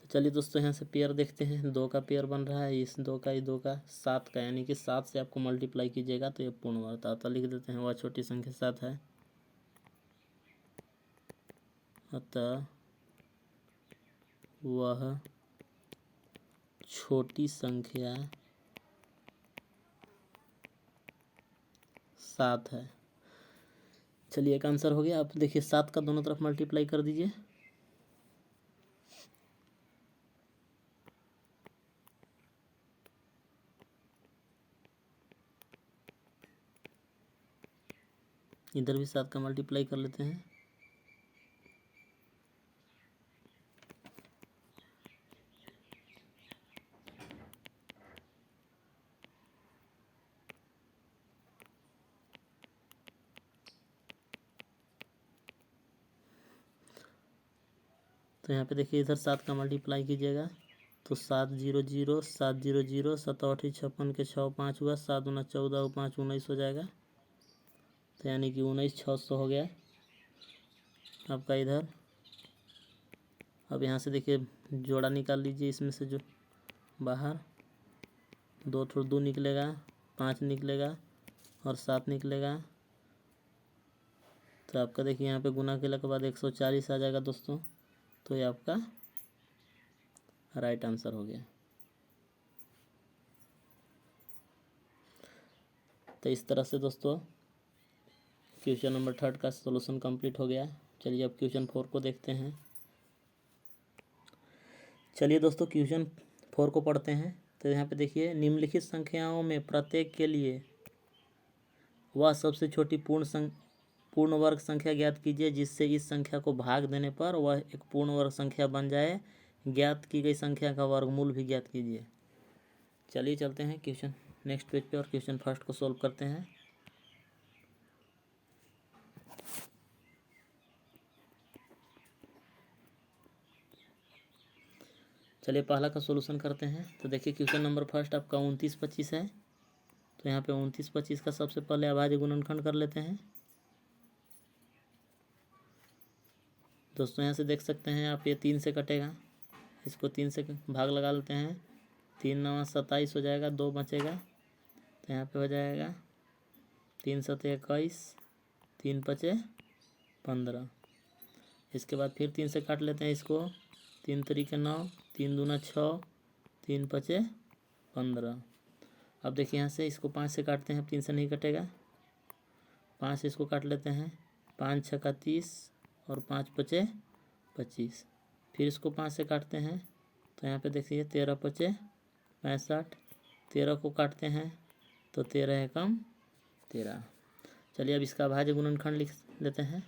A: तो चलिए दोस्तों यहाँ से पेयर देखते हैं। 2 का पेयर बन रहा है, इस 2 का, ये 2 का, 7 का, यानी कि 7 से आपको मल्टीप्लाई कीजिएगा तो ये पूर्ण वर्ग आता। तो लिख देते हैं वह छोटी संख्या 7 है, अतः वह छोटी संख्या 7 है। चलिए एक आंसर हो गया। आप देखिए 7 का दोनों तरफ मल्टीप्लाई कर दीजिए। इधर भी 7 का मल्टीप्लाई कर लेते हैं। तो यहाँ पे देखिए इधर 7 का मल्टीप्लाई कीजिएगा तो 7 0 0, 7 0 0, 7 8 56 के 6 5 हुआ, 7 दूना 14 और 5 19 हो जाएगा। तो यानी कि 19,600 हो गया आपका इधर। अब यहाँ से देखिए जोड़ा निकाल लीजिए इसमें से, जो बाहर 2 थोड़ा 2 निकलेगा, 5 निकलेगा और 7 निकलेगा। तो आपका देखिए यहाँ पे गुना केला के बाद 140 आ जाएगा दोस्तों। तो ये आपका राइट आंसर हो गया। तो इस तरह से दोस्तों क्वेश्चन नंबर 3 का सॉल्यूशन कंप्लीट हो गया। चलिए अब क्वेश्चन 4 को देखते हैं। चलिए दोस्तों क्वेश्चन 4 को पढ़ते हैं। तो यहाँ पे देखिए निम्नलिखित संख्याओं में प्रत्येक के लिए वह सबसे छोटी पूर्ण वर्ग संख्या ज्ञात कीजिए जिससे इस संख्या को भाग देने पर वह एक पूर्ण वर्ग संख्या बन जाए। ज्ञात की गई संख्या का वर्गमूल भी ज्ञात कीजिए। चलिए चलते हैं क्वेश्चन नेक्स्ट पेज पे और क्वेश्चन फर्स्ट को सॉल्व करते हैं। चलिए पहला का सॉल्यूशन करते हैं। तो देखिए क्वेश्चन नंबर फर्स्ट आपका 29 25 है। तो यहाँ पे 29 25 का सबसे पहले अभाज्य गुणनखंड कर लेते हैं। दोस्तों यहाँ से देख सकते हैं आप, ये 3 से कटेगा, इसको 3 से भाग लगा लेते हैं। 3 9 27 हो जाएगा, 2 बचेगा। तो यहाँ पे हो जाएगा 3 7 21, 3 5 15। इसके बाद फिर 3 से काट लेते हैं इसको। 3 3 9, 3 दूना 6, 3 5 15। अब देखिए यहाँ से इसको 5 से काटते हैं, अब 3 से नहीं कटेगा। 5 से इसको काट लेते हैं, 5 6 30 और 5 5 25। फिर इसको 5 से काटते हैं। तो यहाँ पे देखिए 13 5 65। 13 को काटते हैं तो 13 एकम 13। चलिए अब इसका अभाज्य गुणनखंड लिख लेते हैं।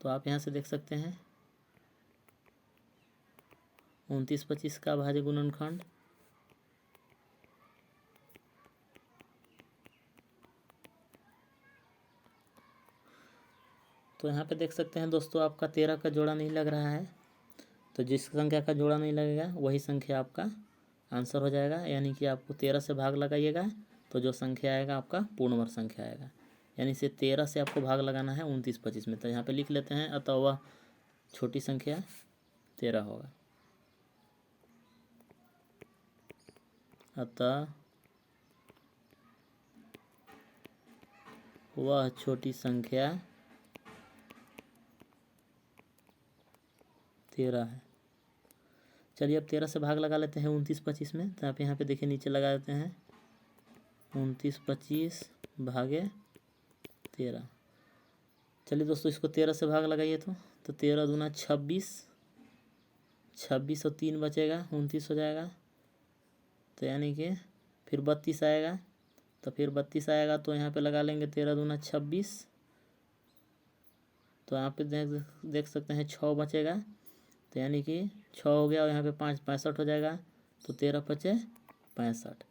A: तो आप यहाँ से देख सकते हैं 29/25 का अभाज्य गुणनखंड तो यहाँ पे देख सकते हैं दोस्तों आपका 13 का जोड़ा नहीं लग रहा है। तो जिस संख्या का जोड़ा नहीं लगेगा वही संख्या आपका आंसर हो जाएगा, यानी कि आपको 13 से भाग लगाइएगा तो जो संख्या आएगा आपका पूर्ण वर्ग संख्या आएगा। यानी से 13 से आपको भाग लगाना है 29/25 में। तो यहाँ पे लिख लेते हैं, अतः वह छोटी संख्या 13 होगा। अतः वह छोटी संख्या 13 है। चलिए अब 13 से भाग लगा लेते हैं 29/25 में। तो आप यहाँ पे देखिए नीचे लगा देते हैं 29/25 भागे 13। चलिए दोस्तों इसको 13 से भाग लगाइए तो 13 दूना 26, 26 और 3 बचेगा 29 हो जाएगा। तो यानी कि फिर 32 आएगा। तो फिर 32 आएगा तो यहाँ पे लगा लेंगे 13 दूना 26। तो यहाँ पे देख सकते हैं 6 बचेगा। तो यानी कि 6 हो गया और यहाँ पे 5 65 हो जाएगा। तो 13 पचे 65।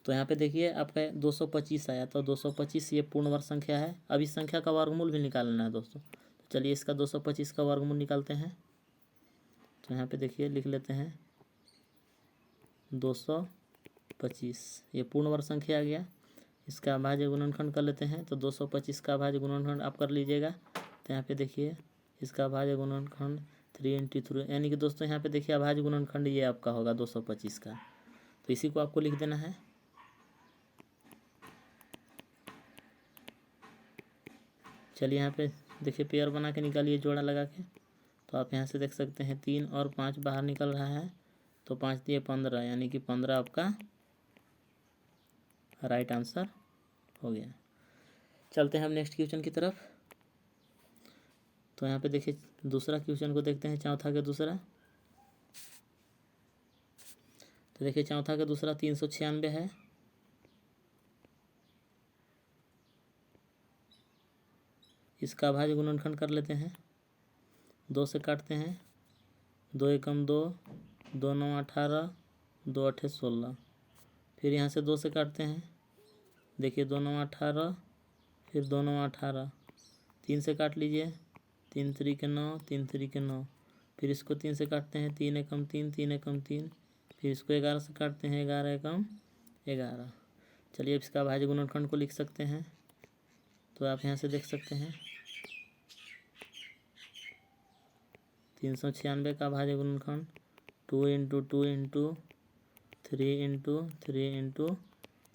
A: तो यहाँ पे देखिए आपका 225 आया। तो 225 ये पूर्ण वर्ग संख्या है। अब इस संख्या का वर्गमूल भी निकालना है दोस्तों। तो चलिए इसका 225 का वर्गमूल निकालते हैं। तो यहाँ पे देखिए लिख लेते हैं 225 ये पूर्ण वर्ग संख्या आ गया। इसका अभाज्य गुणनखंड कर लेते हैं। तो 225 का अभाज्य गुणनखंड आप कर लीजिएगा। तो यहाँ पे देखिए इसका अभाज्य गुणनखंड 3 × 3, यानी कि दोस्तों यहाँ पे देखिए अभाज्य गुणनखंड ये आपका होगा 225 का। तो इसी को आपको लिख देना है। चलिए यहाँ पे देखिए पेयर बना के निकालिए जोड़ा लगा के। तो आप यहाँ से देख सकते हैं 3 और 5 बाहर निकल रहा है। तो 5 दिए 15, यानी कि 15 आपका राइट आंसर हो गया। चलते हैं हम नेक्स्ट क्वेश्चन की तरफ। तो यहाँ पे देखिए दूसरा क्वेश्चन को देखते हैं, चौथा का दूसरा। तो देखिए चौथा का दूसरा 396 है। इसका अभाज्य गुणनखंड कर लेते हैं। 2 से काटते हैं, 2 एकम 2, 2 9 18, 2 8 16। फिर यहाँ से 2 से काटते हैं, देखिए 2 9 18, फिर 2 9 18। 3 से काट लीजिए, 3 3 के 9, 3 3 के 9। फिर इसको 3 से काटते हैं, 3 एकम 3, 3 एकम 3। फिर इसको 11 से काटते हैं, 11 एकम 11। चलिए अब इसका अभाज्य गुणनखंड को लिख सकते हैं। तो आप यहाँ से देख सकते हैं 396 का अभाज्य गुणनखंड 2 × 2 × 3 × 3 ×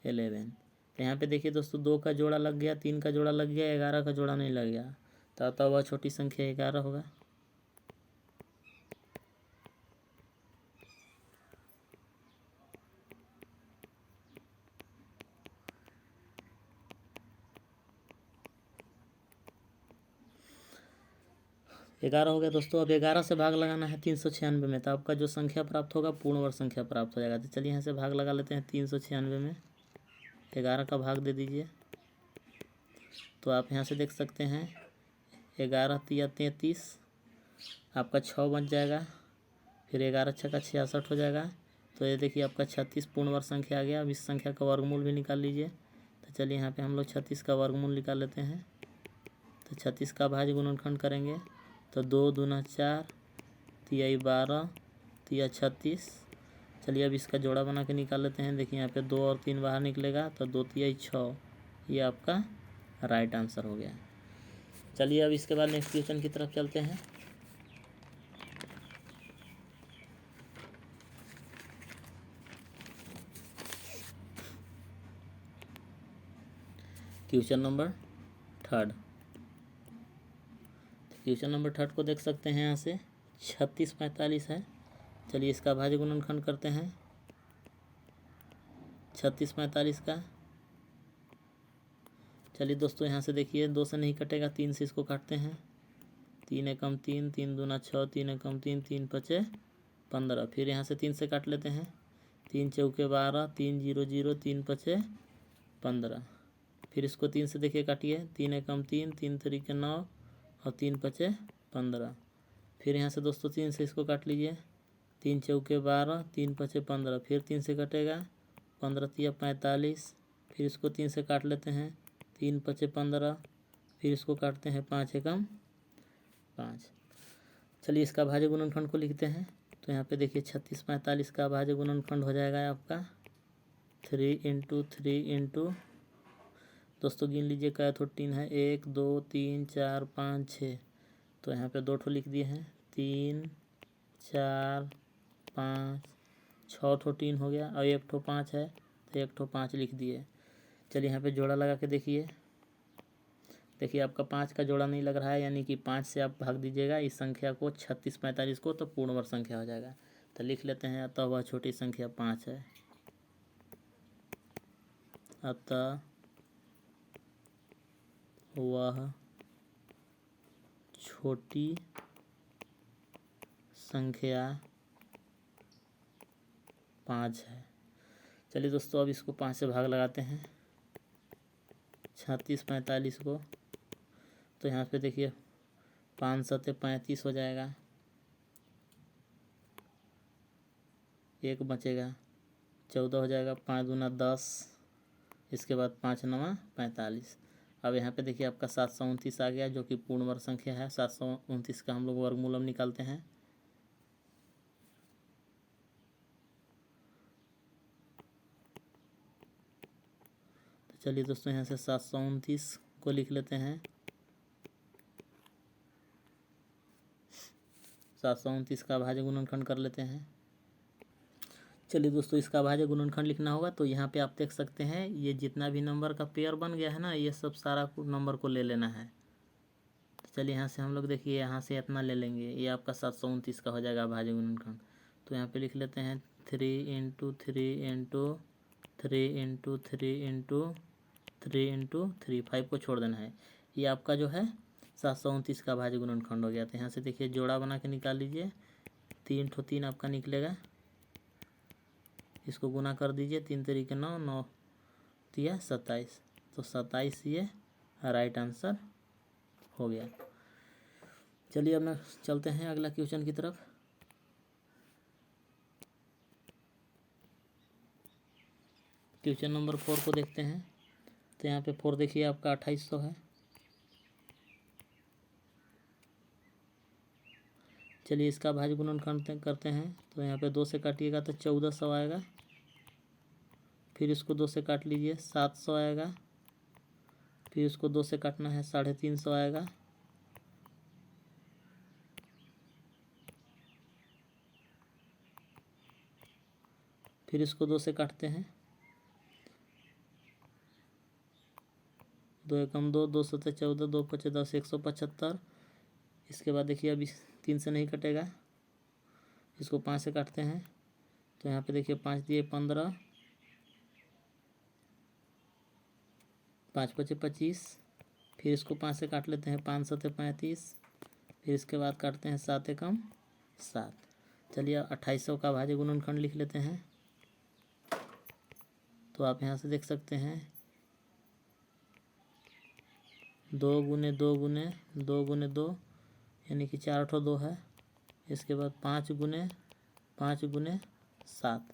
A: 11। तो यहाँ पे देखिए दोस्तों 2 का जोड़ा लग गया, 3 का जोड़ा लग गया, 11 का जोड़ा नहीं लग गया। तो अतः वह छोटी संख्या 11 होगा। ग्यारह हो गया दोस्तों। अब 11 से भाग लगाना है 396 में। तो आपका जो संख्या प्राप्त होगा पूर्ण वर्ग संख्या प्राप्त हो जाएगा। तो चलिए यहाँ से भाग लगा लेते हैं 396 में। 11 का भाग दे दीजिए। तो आप यहाँ से देख सकते हैं 11 तिया 33, आपका 6 बच जाएगा। फिर 11 6 का 66 हो जाएगा। तो ये देखिए आपका 36 पूर्ण वर्ग संख्या आ गया। अब इस संख्या का वर्गमूल भी निकाल लीजिए। तो चलिए यहाँ पे हम लोग 36 का वर्गमूल निकाल लेते हैं। तो 36 का अभाज्य गुणनखंड करेंगे। तो 2 दूना 4, तिया 12, तिया 36। चलिए अब इसका जोड़ा बना के निकाल लेते हैं। देखिए यहाँ पे 2 और 3 बाहर निकलेगा। तो 2 तिया 6, ये आपका राइट आंसर हो गया। चलिए अब इसके बाद नेक्स्ट क्वेश्चन की तरफ चलते हैं। Question number 3। क्वेश्चन नंबर 3 को देख सकते हैं यहाँ से 36 45 है। चलिए इसका अभाज्य गुणनखंड करते हैं 36 45 का। चलिए दोस्तों यहाँ से देखिए 2 से नहीं कटेगा, 3 से इसको काटते हैं। 3 एकम 3, 3 दूना 6, 3 एकम 3, 3 पचे 15। फिर यहाँ से 3 से काट लेते हैं, 3 चौके 12, 3 0 0, 3 पचे 15। फिर इसको 3 से देखिए काटिए, 3 एकम 3, 3 तरीके 9 और 3 पचे 15। फिर यहाँ से दोस्तों 3 से इसको काट लीजिए, 3 चौके 12, 3 पचे 15। फिर 3 से कटेगा, 15 तिया 45। फिर इसको 3 से काट लेते हैं, 3 पचे 15। फिर इसको काटते हैं 5 एकम 5। चलिए इसका भाज्य गुणनखंड को लिखते हैं। तो यहाँ पे देखिए 36 45 का भाज्य गुणनखंड हो जाएगा आपका 3 इंटू 3 इंटू, दोस्तों गिन लीजिए क्या थोड़ा 3 है, 1 2 3 4 5 6। तो यहाँ पे 2 ठो लिख दिए हैं, 3 4 5 6 ठो 3 हो गया और 1 ठो 5 है तो 1 ठो 5 लिख दिए। चलिए यहाँ पे जोड़ा लगा के देखिए, देखिए आपका 5 का जोड़ा नहीं लग रहा है, यानी कि 5 से आप भाग दीजिएगा इस संख्या को 36 45 को, तो पूर्ण वर्ग संख्या हो जाएगा। तो लिख लेते हैं, अतः वह छोटी संख्या 5 है। अतः वह छोटी संख्या 5 है। चलिए दोस्तों अब इसको 5 से भाग लगाते हैं 36 45 को। तो यहाँ पे देखिए 5 सत्ते 35 हो जाएगा, 1 बचेगा, 14 हो जाएगा, 5 दूना 10, इसके बाद 5 नवा 45। अब यहाँ पे देखिए आपका 729 आ गया, जो कि पूर्ण वर्ग संख्या है। 729 का हम लोग वर्गमूल अब निकालते हैं। तो चलिए दोस्तों यहाँ से 729 को लिख लेते हैं। 729 का भाज्य गुणनखंड कर लेते हैं। चलिए दोस्तों इसका भाज्य गुणनखंड लिखना होगा, तो यहाँ पे आप देख सकते हैं ये जितना भी नंबर का पेयर बन गया है ना, ये सब सारा नंबर को ले लेना है। तो चलिए यहाँ से हम लोग देखिए यहाँ से इतना ले लेंगे, ये आपका 729 का हो जाएगा भाज्य गुणनखंड। तो यहाँ पे लिख लेते हैं 3 into 3 into 3 into 3 into 3 into 3, 5 को छोड़ देना है। ये आपका जो है 729 का भाज्य गुणनखंड हो गया। तो यहाँ से देखिए जोड़ा बना के निकाल लीजिए, 3 ठो 3 आपका निकलेगा, इसको गुना कर दीजिए, 3 तरीके 9, 9 तिया 27। तो 27 ये राइट आंसर हो गया। चलिए अब ना चलते हैं अगला क्वेश्चन की तरफ। क्वेश्चन नंबर 4 को देखते हैं। तो यहाँ पे 4 देखिए आपका 2800 है। चलिए इसका भाज्य गुणनखंड करते हैं। तो यहाँ पे 2 से काटिएगा तो 1400 आएगा। फिर इसको 2 से काट लीजिए, 700 आएगा। फिर इसको 2 से काटना है, 350 आएगा। फिर इसको 2 से काटते हैं, 2 एकम 2, 2 सत्ते 14, 2 पचे 10, 175। इसके बाद देखिए अभी 3 से नहीं कटेगा, इसको 5 से काटते हैं। तो यहाँ पे देखिए 5 दिए 15, 5 पचे 25। फिर इसको 5 से काट लेते हैं, 5 सत्ते 35। फिर इसके बाद काटते हैं 7 एकम 7। चलिए 2800 का भाज्य गुणनखंड लिख लेते हैं। तो आप यहाँ से देख सकते हैं 2 गुने 2 गुने 2 गुने 2, यानी कि 4 ठो 2 है। इसके बाद 5 गुने 5 गुने 7।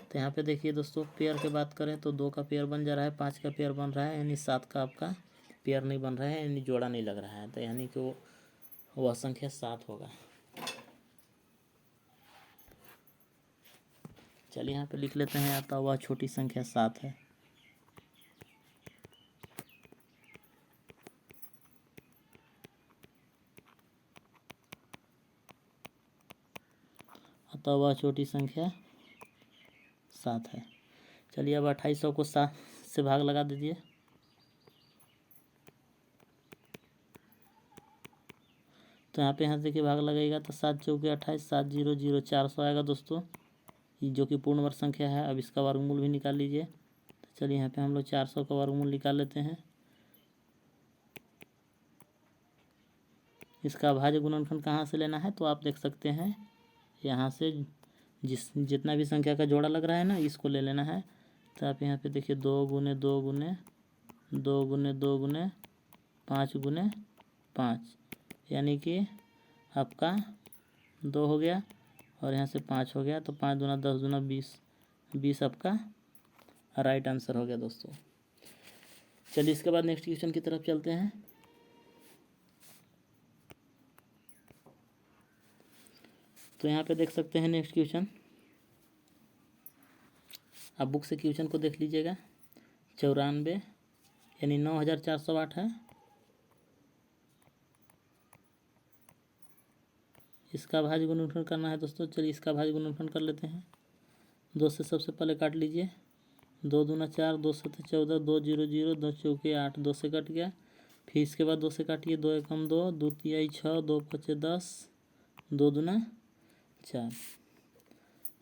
A: तो यहाँ पे देखिए दोस्तों पेयर की बात करें तो 2 का पेयर बन जा रहा है, 5 का पेयर बन रहा है, यानी 7 का आपका पेयर नहीं बन रहा है, यानी जोड़ा नहीं लग रहा है। तो यानी कि वह संख्या 7 होगा। चलिए यहाँ पे लिख लेते हैं, अतः वह छोटी संख्या 7 है। अतः वह छोटी संख्या 7 है। चलिए अब 2800 को 7 से भाग लगा दीजिए। तो यहाँ पे यहाँ से देखिए भाग लगेगा तो 7 चौके 28, 7 0 0, 400 आएगा दोस्तों, जो कि पूर्ण वर्ग संख्या है। अब इसका वर्गमूल भी निकाल लीजिए। तो चलिए यहाँ पे हम लोग 400 का वर्गमूल निकाल लेते हैं। इसका भाज्य गुणनखंड कहाँ से लेना है, तो आप देख सकते हैं यहाँ से जितना भी संख्या का जोड़ा लग रहा है ना, इसको ले लेना है। तो आप यहाँ पे देखिए 2 गुने 2 गुने 2 गुने 2 गुने 5 गुने 5, यानी कि आपका 2 हो गया और यहाँ से 5 हो गया, तो 5 दूना 10 दूना 20, 20 आपका राइट आंसर हो गया दोस्तों। चलिए इसके बाद नेक्स्ट क्वेश्चन की तरफ चलते हैं। तो यहाँ पे देख सकते हैं नेक्स्ट क्वेश्चन, आप बुक से क्वेश्चन को देख लीजिएगा। 94 यानी 9408 है, इसका भाज्य गुणनफल करना है दोस्तों। चलिए इसका भाज्य गुणनफल कर लेते हैं। 2 से सबसे पहले काट लीजिए, 2 दूना 4, 2 सत्ते 14, 2 0 0, 2 चौके 8, 2 से कट गया। फिर इसके बाद 2 से काटिए, 2 एकम 2, 2 तिहाई 6, 2 पचे 10, 2 दूना 4।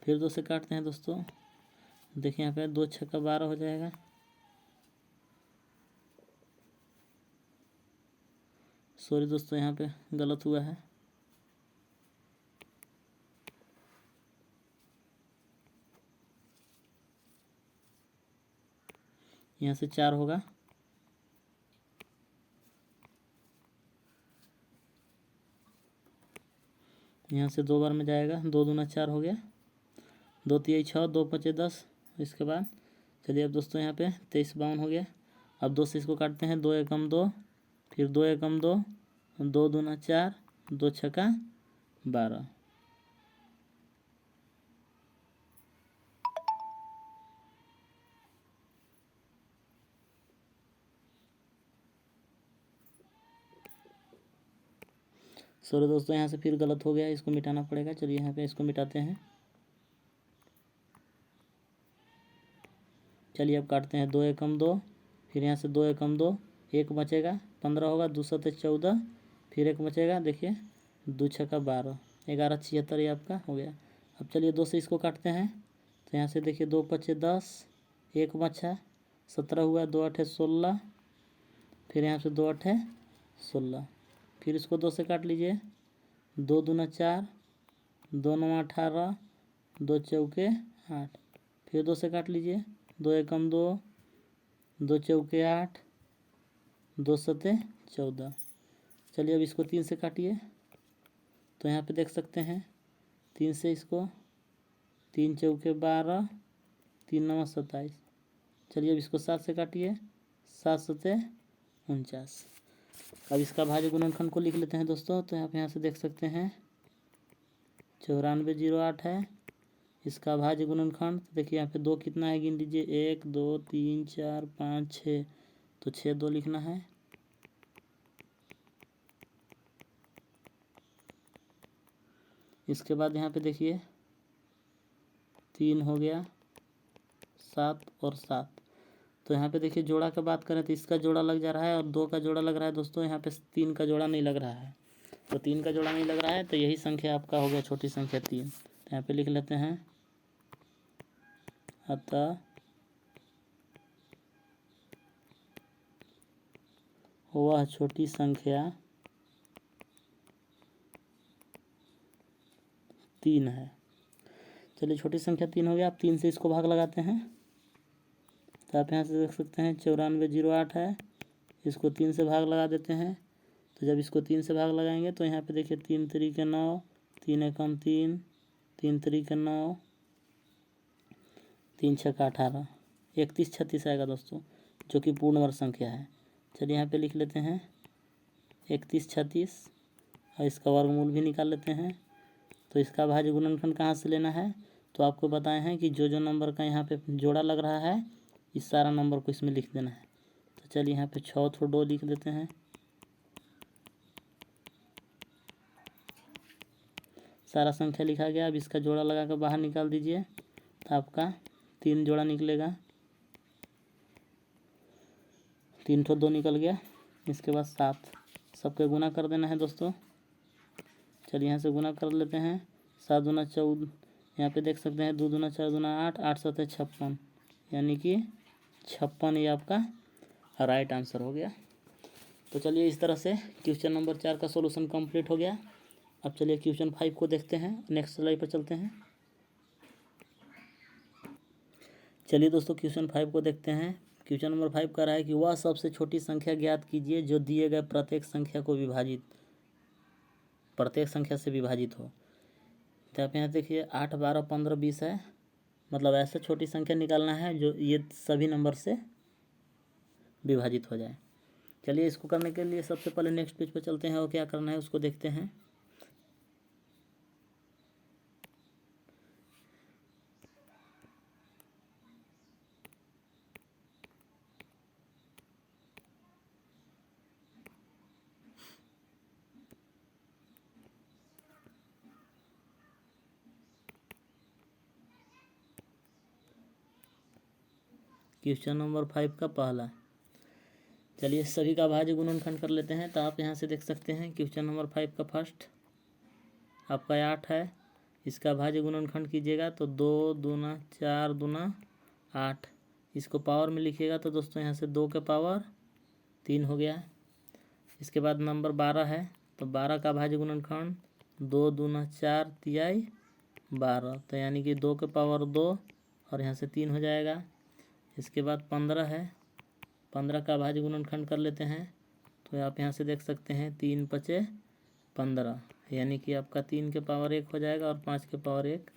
A: फिर 2 से काटते हैं दोस्तों, देखिए यहाँ पे 2 छक्का 12 हो जाएगा। सॉरी दोस्तों, यहाँ पे गलत हुआ है, यहाँ से 4 होगा। यहाँ से 2 बार में जाएगा, 2 दूना 4 हो गया, 2 तिहाई 6, 2 पचे 10। इसके बाद चलिए अब दोस्तों यहाँ पे 23 52 हो गया। अब 2 से इसको काटते हैं, 2 एकम 2, फिर 2 एकम 2, 2 दूना 4, 2 छक्का 12। सॉरी दोस्तों, यहाँ से फिर गलत हो गया, इसको मिटाना पड़ेगा। चलिए यहाँ पे इसको मिटाते हैं। चलिए अब काटते हैं, 2 एकम 2, फिर यहाँ से 2 एकम 2, 1 बचेगा, 15 होगा, 2 सत्ते 14, फिर 1 बचेगा, देखिए 2 छक्का 12, 11 76 ये आपका हो गया। अब चलिए 2 से इसको काटते हैं, तो यहाँ से देखिए 2 पचे 10, 1 बचा 17 हुआ, 2 आठे 16, फिर यहाँ से 2 आठे 16, फिर इसको 2 से काट लीजिए, 2 दूना 4, 2 नौ 18, 2 चौके 8, फिर 2 से काट लीजिए, 2 एकम 2, 2 चौके 8, 2 सत्ते 14। चलिए अब इसको 3 से काटिए, तो यहाँ पे देख सकते हैं 3 से इसको, 3 चौके 12, 3 नौ 27। चलिए अब इसको 7 से काटिए, 7 सत्ते 49। अब इसका भाज्य गुणनखंड को लिख लेते हैं दोस्तों। तो यहाँ से देख सकते हैं 9408 है, इसका भाज्य गुणनखंड देखिए यहाँ पे 2 कितना है, गिन लीजिए, 1 2 3 4 5 6, तो 6 2 लिखना है। इसके बाद यहाँ पे देखिए 3 हो गया, 7 और 7। तो यहाँ पे देखिए जोड़ा का बात करें तो इसका जोड़ा लग जा रहा है और 2 का जोड़ा लग रहा है दोस्तों। यहाँ पे 3 का जोड़ा नहीं लग रहा है, तो 3 का जोड़ा नहीं लग रहा है, तो यही संख्या आपका हो गया छोटी संख्या 3। तो यहाँ पे लिख लेते हैं, अतः वह छोटी संख्या 3 है। चलिए छोटी संख्या 3 हो गया। आप 3 से इसको भाग लगाते हैं, तो आप यहाँ से देख सकते हैं 9408 है, इसको 3 से भाग लगा देते हैं। तो जब इसको 3 से भाग लगाएंगे तो यहाँ पे देखिए 3 तरीके 9, 3 एकम 3, 3 तरीके 9, 3 छक्का 18, 31 36 आएगा दोस्तों, जो कि पूर्ण वर्ग संख्या है। चलिए यहाँ पे लिख लेते हैं 31 36 और इसका वर्गमूल भी निकाल लेते हैं। तो इसका भाज्य गुणनखंड कहाँ से लेना है, तो आपको बताए हैं कि जो नंबर का यहाँ पे जोड़ा लग रहा है, इस सारा नंबर को इसमें लिख देना है। तो चलिए यहाँ पे 6 थोड़ा 2 लिख देते हैं, सारा संख्या लिखा गया। अब इसका जोड़ा लगा कर बाहर निकाल दीजिए, तो आपका 3 जोड़ा निकलेगा, 3 ठो 2 निकल गया। इसके बाद 7, सबके गुना कर देना है दोस्तों। चलिए यहाँ से गुना कर लेते हैं, 7 दूना 14, यहाँ पे देख सकते हैं 2 दूना 4 दूना 8, 8 सत्ते 56, यानी कि 56 ये आपका राइट आंसर हो गया। तो चलिए इस तरह से क्वेश्चन नंबर 4 का सॉल्यूशन कंप्लीट हो गया। अब चलिए क्वेश्चन 5 को देखते हैं, नेक्स्ट स्लाइड पर चलते हैं। चलिए दोस्तों क्वेश्चन 5 को देखते हैं। क्वेश्चन नंबर 5 कह रहा है कि वह सबसे छोटी संख्या ज्ञात कीजिए जो दिए गए प्रत्येक संख्या से विभाजित हो। तो आप यहाँ देखिए 8, 12, 15, 20 है, मतलब ऐसे छोटी संख्या निकालना है जो ये सभी नंबर से विभाजित हो जाए। चलिए इसको करने के लिए सबसे पहले नेक्स्ट पेज पर चलते हैं और क्या करना है उसको देखते हैं। क्वेश्चन नंबर 5 का पहला, चलिए सभी का भाज्य गुणनखंड कर लेते हैं। तो आप यहाँ से देख सकते हैं क्वेश्चन नंबर 5 का फर्स्ट आपका 8 है, इसका भाज्य गुणनखंड कीजिएगा तो 2 दूना 4 दूना 8, इसको पावर में लिखिएगा तो दोस्तों यहाँ से 2 के पावर 3 हो गया। इसके बाद नंबर 12 है, तो 12 का भाज्य गुणनखंड 2 दूना 4 तिहाई 12, तो यानी कि 2 के पावर 2 और यहाँ से 3 हो जाएगा। इसके बाद 15 है, 15 का भाज्य गुणनखंड कर लेते हैं। तो आप यहाँ से देख सकते हैं 3 5 15, यानी कि आपका 3 के पावर 1 हो जाएगा और 5 के पावर 1।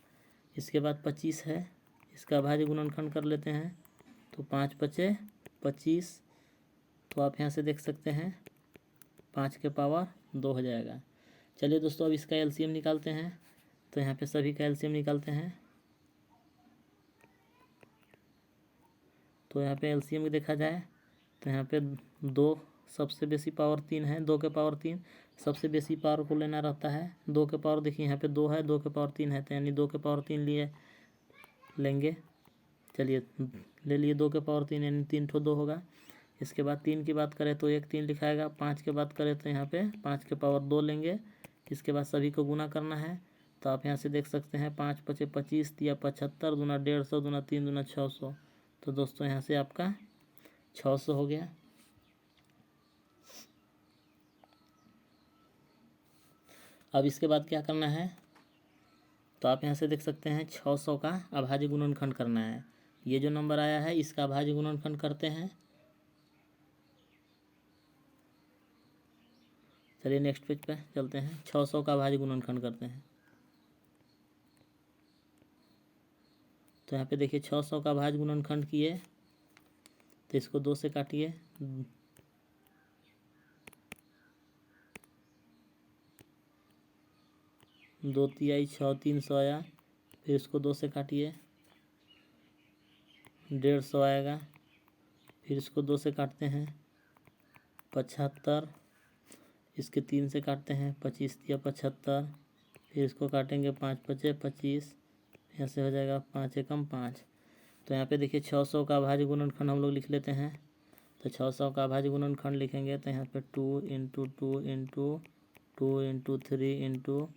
A: इसके बाद 25 है, इसका भाज्य गुणनखंड कर लेते हैं तो 5 5 25, तो आप यहाँ से देख सकते हैं 5 के पावर 2 हो जाएगा। चलिए दोस्तों अब इसका एलसीएम निकालते हैं। तो यहाँ पे सभी का एलसीएम निकालते हैं। तो यहाँ पे एलसीएम देखा जाए तो यहाँ पे 2 सबसे बेसी पावर 3 है, 2 के पावर 3 सबसे बेसी पावर को लेना रहता है। 2 के पावर देखिए यहाँ पे 2 है, 2 के पावर 3 है, तो यानी 2 के पावर 3 लेंगे। चलिए ले लिए 2 के पावर 3, यानी 3 ठो 2 होगा। इसके बाद 3 की बात करें तो 1 3 लिखाएगा। 5 की बात करें तो यहाँ पे 5 के पावर 2 लेंगे। इसके बाद सभी को गुना करना है। तो आप यहाँ से देख सकते हैं 5 5 25 या 75 दूना 150 दूना 3 दूना 600, तो दोस्तों यहाँ से आपका 600 हो गया। अब इसके बाद क्या करना है, तो आप यहाँ से देख सकते हैं 600 का अभाज्य गुणनखंड करना है। ये जो नंबर आया है इसका अभाज्य गुणनखंड करते हैं। चलिए नेक्स्ट पेज पे चलते हैं, 600 का अभाज्य गुणनखंड करते हैं। तो यहाँ पे देखिए 600 का अभाज्य गुणनखंड किए तो इसको 2 से काटिए, 2 तिहाई 6 300 आया। फिर इसको 2 से काटिए, 150 आएगा। फिर इसको 2 से काटते हैं 75, इसके 3 से काटते हैं 25 या 75। फिर इसको काटेंगे 5 5 25, ऐसे हो जाएगा 5 एकम 5। तो यहाँ पे देखिए 600 का अभाज्य गुणनखंड हम लोग लिख लेते हैं। तो 600 का अभाज्य गुणनखंड लिखेंगे तो यहाँ पे 2 into 2 into 2 into 3 into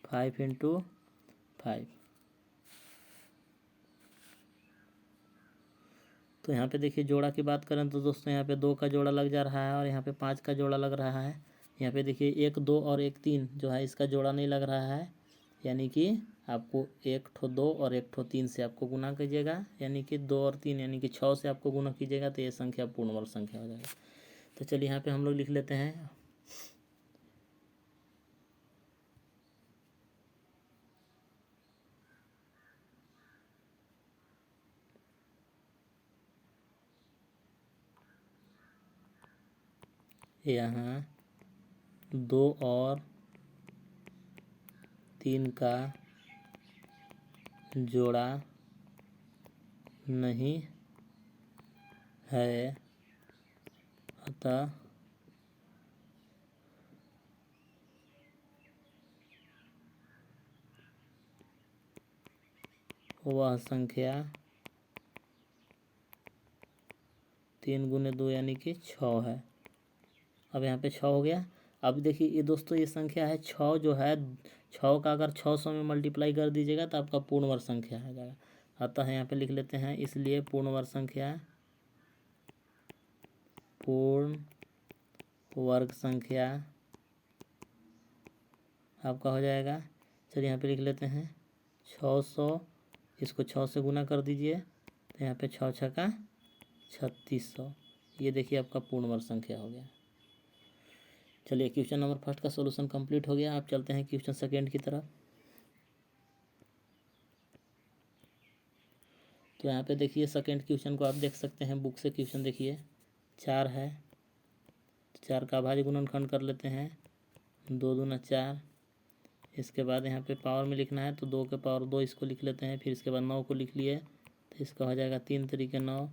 A: 5 into 5। तो यहाँ पे देखिए जोड़ा की बात करें तो दोस्तों यहाँ पे 2 का जोड़ा लग जा रहा है और यहाँ पे 5 का जोड़ा लग रहा है। यहाँ पे देखिए 1 2 और 1 3 जो है इसका जोड़ा नहीं लग रहा है, यानी कि आपको 1 ठो 2 और 1 ठो 3 से आपको गुना कीजिएगा, यानी कि 2 और 3 यानी कि 6 से आपको गुना कीजिएगा तो ये संख्या पूर्ण वर्ग संख्या हो जाएगा। तो चलिए यहाँ पे हम लोग लिख लेते हैं यहाँ 2 और 3 का जोड़ा नहीं है, अतः वह संख्या 3 गुने 2 यानी कि 6 है। अब यहाँ पे 6 हो गया। अब देखिए ये दोस्तों ये संख्या है 6 जो है 6 का अगर 600 में मल्टीप्लाई कर दीजिएगा तो आपका पूर्ण वर्ग संख्या आ जाएगा। अतः यहाँ पे लिख लेते हैं, इसलिए पूर्ण वर्ग संख्या आपका हो जाएगा। चलिए यहाँ पे लिख लेते हैं 600, इसको 6 से गुना कर दीजिए तो यहाँ पे 6 6 का 3600। ये देखिए आपका पूर्ण वर्ग संख्या हो गया। चलिए क्वेश्चन नंबर फर्स्ट का सॉल्यूशन कंप्लीट हो गया। आप चलते हैं क्वेश्चन सेकेंड की तरफ। तो यहाँ पे देखिए सेकेंड क्वेश्चन को आप देख सकते हैं, बुक से क्वेश्चन देखिए। 4 है, 4 का अभाज्य गुणनखंड कर लेते हैं। 2 दूना 4। इसके बाद यहाँ पे पावर में लिखना है तो 2 के पावर 2 इसको लिख लेते हैं। फिर इसके बाद 9 को लिख लिए तो इसका हो जाएगा 3 3 9।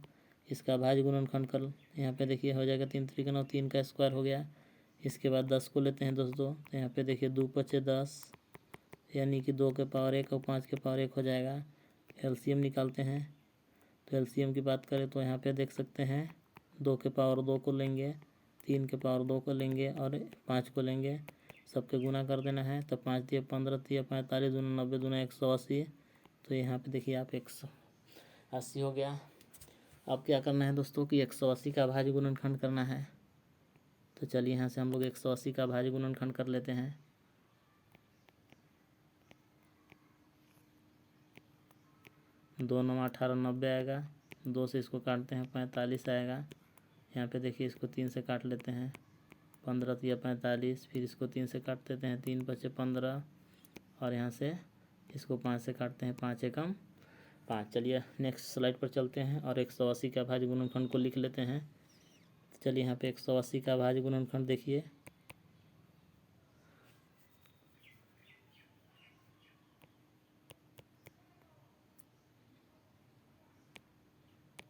A: इसका अभाज्य गुणनखंड कर यहाँ पे देखिए हो जाएगा 3 3 9, 3 का स्क्वायर हो गया। इसके बाद 10 को लेते हैं दोस्तों, तो यहाँ पे देखिए 2 5 10, यानी कि 2 के पावर 1 और 5 के पावर 1 हो जाएगा। एलसीएम निकालते हैं। तो एलसीएम की बात करें तो यहाँ पे देख सकते हैं 2 के पावर 2 को लेंगे, 3 के पावर 2 को लेंगे और 5 को लेंगे। सबके गुना कर देना है। तो 5 दिए 15, 3 45, दूना 90, दूना 180। तो यहाँ पे देखिए आप 180 हो गया। अब क्या करना है दोस्तों कि 180 का अभाज्य गुणनखंड करना है। तो चलिए यहाँ से हम लोग 180 का अभाज्य गुणनखंड कर लेते हैं। दो 9 18 90 आएगा। 2 से इसको काटते हैं 45 आएगा। यहाँ पे देखिए इसको 3 से काट लेते हैं। 15 3 45, फिर इसको 3 से काट देते हैं। 3 5 15 और यहाँ से इसको 5 से काटते हैं। 5 एकम 5। चलिए नेक्स्ट स्लाइड पर चलते हैं और 180 का अभाज्य गुणनखंड को लिख लेते हैं। चलिए यहाँ पे 180 का अभाज्य गुणनखंड देखिए।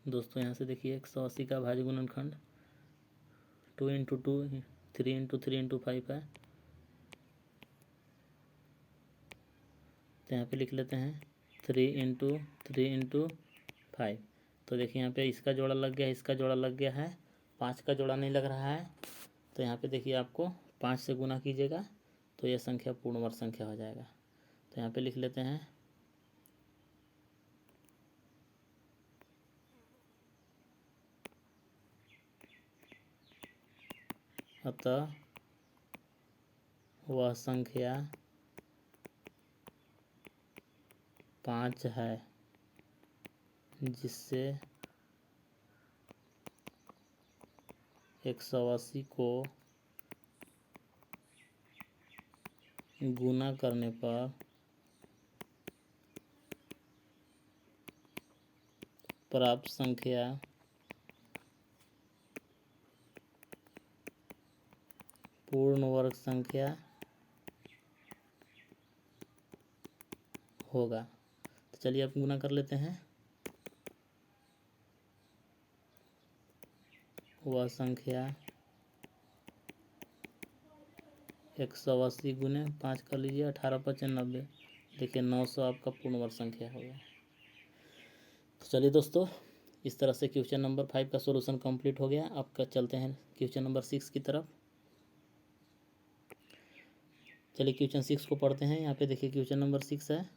A: दोस्तों यहाँ से देखिए 180 का अभाज्य गुणनखंड 2 × 2 3 × 3 × 5 है। तो यहाँ पे लिख लेते हैं 3 × 3 × 5। तो देखिए यहाँ पे इसका जोड़ा लग गया है, इसका जोड़ा लग गया है, 5 का जोड़ा नहीं लग रहा है। तो यहाँ पे देखिए आपको 5 से गुना कीजिएगा तो यह संख्या पूर्ण वर्ग संख्या हो जाएगा। तो यहाँ पे लिख लेते हैं अतः वह संख्या 5 है जिससे 180 को गुना करने पर प्राप्त संख्या पूर्ण वर्ग संख्या होगा। तो चलिए आप गुना कर लेते हैं। वह संख्या 180 गुने 5 कर लीजिए, 18 5 90। देखिए 900 आपका पूर्ण वर्ग संख्या हो गया। तो चलिए दोस्तों इस तरह से क्वेश्चन नंबर 5 का सॉल्यूशन कंप्लीट हो गया। अब चलते हैं क्वेश्चन नंबर 6 की तरफ। चलिए क्वेश्चन 6 को पढ़ते हैं। यहाँ पे देखिए क्वेश्चन नंबर 6 है।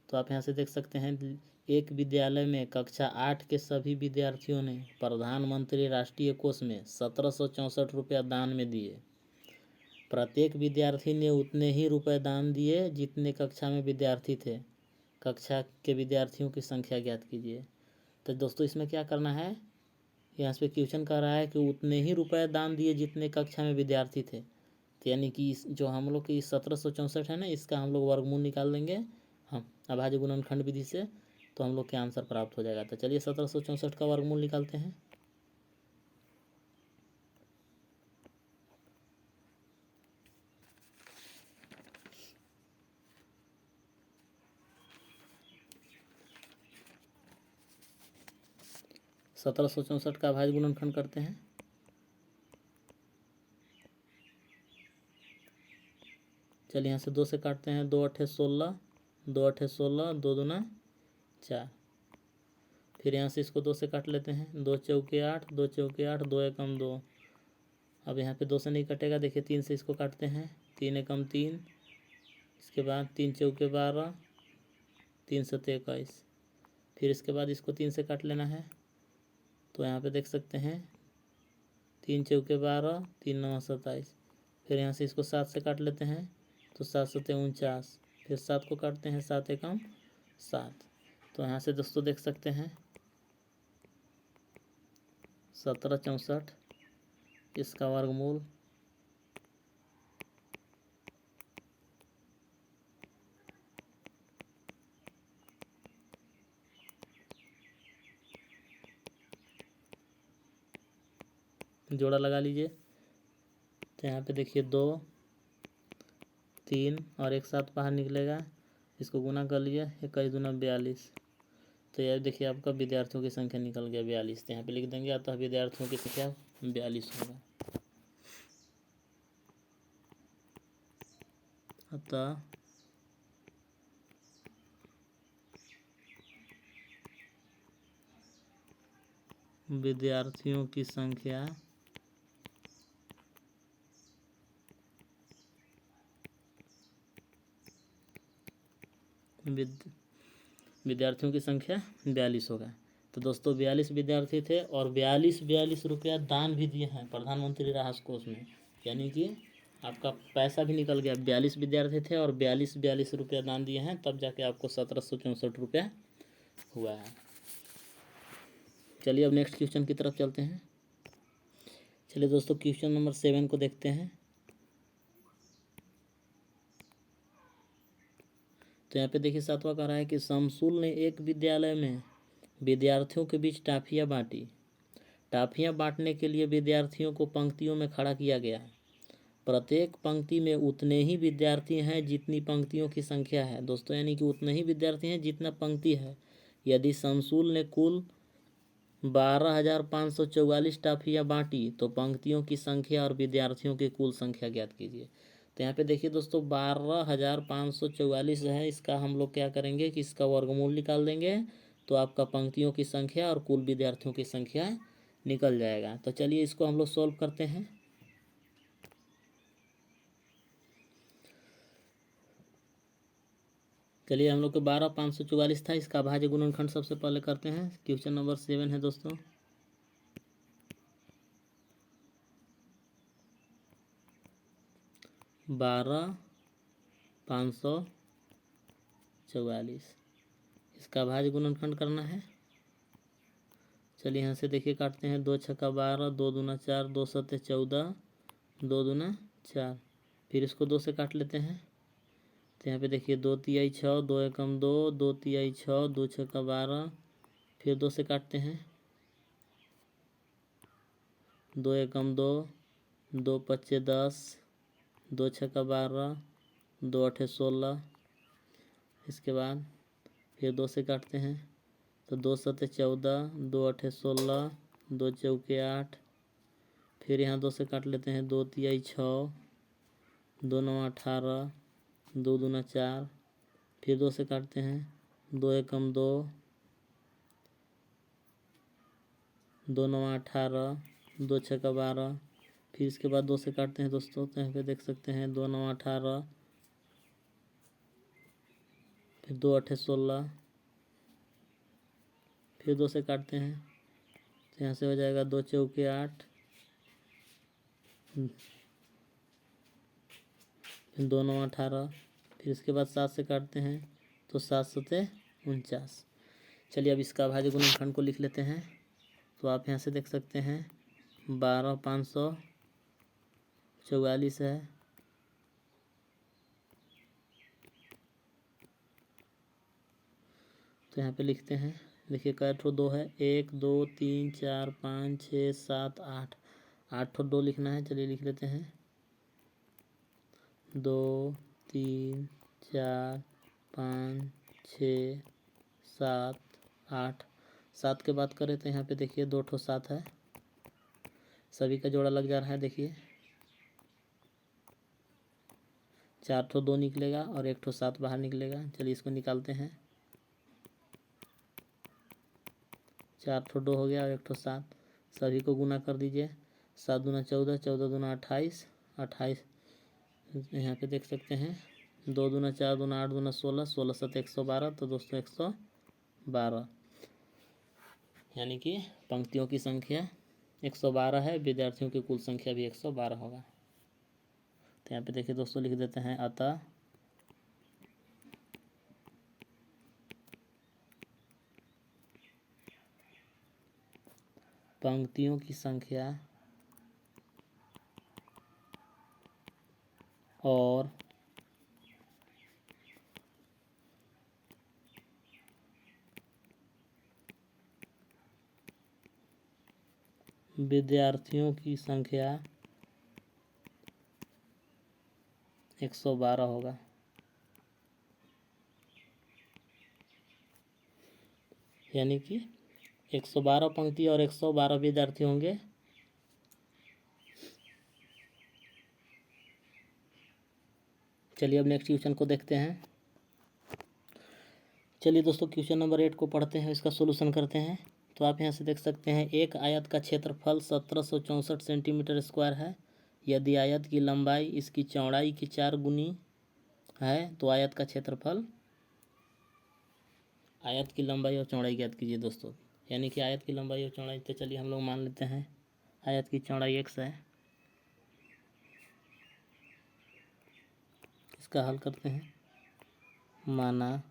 A: तो आप यहाँ से देख सकते हैं एक विद्यालय में कक्षा 8 के सभी विद्यार्थियों ने प्रधानमंत्री राष्ट्रीय कोष में 1764 रुपया दान में दिए। प्रत्येक विद्यार्थी ने उतने ही रुपए दान दिए जितने कक्षा में विद्यार्थी थे। कक्षा के विद्यार्थियों की संख्या ज्ञात कीजिए। तो दोस्तों इसमें क्या करना है, यहाँ पे क्वेश्चन कर रहा है कि उतने ही रुपए दान दिए जितने कक्षा में विद्यार्थी थे। तो यानी कि जो हम लोग की 1764 है ना, इसका हम लोग वर्गमूल निकाल देंगे हम अभाज्य गुणनखंड विधि से, तो हम लोग के आंसर प्राप्त हो जाएगा। तो चलिए 1764 का वर्गमूल निकालते हैं। सत्रह सौ चौंसठ का अभाज्य गुणनखंड करते हैं। चलिए यहाँ से 2 से काटते हैं। 2 8 16, 2 8 16, 2 दूना 4। फिर यहाँ से इसको 2 से काट लेते हैं। 2 चौके 8, 2 चौके 8, 2 एकम 2। अब यहाँ पे 2 से नहीं कटेगा। देखिए 3 से इसको काटते हैं। 3 एकम 3, इसके बाद 3 चौके 12, 3 सत्ते 21। फिर इसके बाद इसको 3 से काट लेना है। तो यहाँ पे देख सकते हैं 3 चौके 12, 3 9 27। फिर यहाँ से इसको 7 से काट लेते हैं। तो 7 सत्ते 49। फिर 7 को काटते हैं। 7 एकम 7। तो यहाँ से दोस्तों देख सकते हैं 1764, इसका वर्गमूल जोड़ा लगा लीजिए। तो यहाँ पे देखिए 2, 3 और एक साथ बाहर निकलेगा, इसको गुना कर लीजिए, 21 दूना 42। तो यह देखिए आपका विद्यार्थियों की संख्या निकल गया 42। तो यहाँ पे लिख देंगे, अतः विद्यार्थियों की संख्या 42 होगा। अतः विद्यार्थियों की संख्या विद्यार्थियों की संख्या 42 होगा। तो दोस्तों 42 विद्यार्थी थे और 42 रुपया दान भी दिए हैं प्रधानमंत्री राहत कोष में, यानी कि आपका पैसा भी निकल गया। 42 विद्यार्थी थे और 42 रुपया दान दिए हैं, तब जाके आपको 1764 रुपया हुआ है। चलिए अब नेक्स्ट क्वेश्चन की तरफ चलते हैं। चलिए दोस्तों क्वेश्चन नंबर 7 को देखते हैं। तो यहाँ पे देखिए 7वां कह रहा है कि शमसुल ने एक विद्यालय में विद्यार्थियों के बीच टाफियाँ बांटी। टाफियाँ बांटने के लिए विद्यार्थियों को पंक्तियों में खड़ा किया गया। प्रत्येक पंक्ति में उतने ही विद्यार्थी हैं जितनी पंक्तियों की संख्या है। दोस्तों यानी कि उतने ही विद्यार्थी हैं जितना पंक्ति है। यदि शमसुल ने कुल 12,544 टाफियाँ बांटी तो पंक्तियों की संख्या और विद्यार्थियों की कुल संख्या ज्ञात कीजिए। तो यहाँ पे देखिए दोस्तों 12,544 है, इसका हम लोग क्या करेंगे कि इसका वर्गमूल निकाल देंगे, तो आपका पंक्तियों की संख्या और कुल विद्यार्थियों की संख्या निकल जाएगा। तो चलिए इसको हम लोग सॉल्व करते हैं। चलिए हम लोग को 12,544 था, इसका भाज्य गुणनखंड सबसे पहले करते हैं। क्वेश्चन नंबर 7 है दोस्तों। बारह 544, इसका भाज्य गुणनखंड करना है। चलिए यहाँ से देखिए काटते हैं, 2 छक्का 12, 2 दूना 4, 2 सत्ते 14, 2 दूना 4। फिर इसको 2 से काट लेते हैं। तो यहाँ पे देखिए 2 तिहाई 6, 2 एकम 2, 2 तिहाई 6, 2 छक्का 12, फिर 2 से काटते हैं, 2 एकम 2, 2 पच्चे 10, 2 छक्का 12, 2 अठे 16। इसके बाद फिर 2 से काटते हैं, तो 2 सत्ते 14, 2 अठे 16, 2 चौके 8। फिर यहाँ 2 से काट लेते हैं, 2 तिहाई 6, 2 नौ 18, 2 दूना 4। फिर 2 से काटते हैं, 2 एकम 2, 2 नौ 18, 2 छक्का 12। फिर इसके बाद 2 से काटते हैं दोस्तों, तो यहाँ पे देख सकते हैं 2 नौ 18, फिर 2 अठे 16। फिर 2 से काटते हैं, तो यहाँ से हो जाएगा 2 चौके 8, फिर 2 नौ 18। फिर इसके बाद 7 से काटते हैं, तो 7 सत्ते 49। चलिए अब इसका भाज्य गुणनखंड को लिख लेते हैं। तो आप यहाँ से देख सकते हैं 12,544 है, तो यहाँ पे लिखते हैं। देखिए कै ठो 2 है, 1 2 3 4 5 6 7 8, 8 ठो 2 लिखना है। चलिए लिख लेते हैं, 2 3 4 5 6 7 8। 7 के बात करें तो यहाँ पे देखिए 2 ठो 7 है, सभी का जोड़ा लग जा रहा है। देखिए 4 ठो 2 निकलेगा और 1 ठो 7 बाहर निकलेगा। चलिए इसको निकालते हैं, 4 ठो 2 हो गया और 1 ठो 7, सभी को गुना कर दीजिए। 7 दूना 14, 14 दूना 28, 28 यहाँ पे देख सकते हैं, 2 दूना 4 दूना 8 दूना 16, 16 7 112। तो दोस्तों 112, यानी कि पंक्तियों की संख्या 112 है, विद्यार्थियों की कुल संख्या भी 112 होगा। तो यहाँ पे देखिए दोस्तों लिख देते हैं, अतः पंक्तियों की संख्या और विद्यार्थियों की संख्या 112 होगा। यानी कि 112 पंक्ति और 112 विद्यार्थी होंगे। चलिए अब नेक्स्ट क्वेश्चन को देखते हैं। चलिए दोस्तों क्वेश्चन नंबर 8 को पढ़ते हैं, इसका सोल्यूशन करते हैं। तो आप यहाँ से देख सकते हैं एक आयत का क्षेत्रफल 1764 सेंटीमीटर स्क्वायर है। यदि आयत की लंबाई इसकी चौड़ाई की 4 गुनी है तो आयत का क्षेत्रफल, आयत की लंबाई और चौड़ाई ज्ञात कीजिए दोस्तों। यानी कि आयत की लंबाई और चौड़ाई, तो चलिए हम लोग मान लेते हैं आयत की चौड़ाई x है। इसका हल करते हैं। माना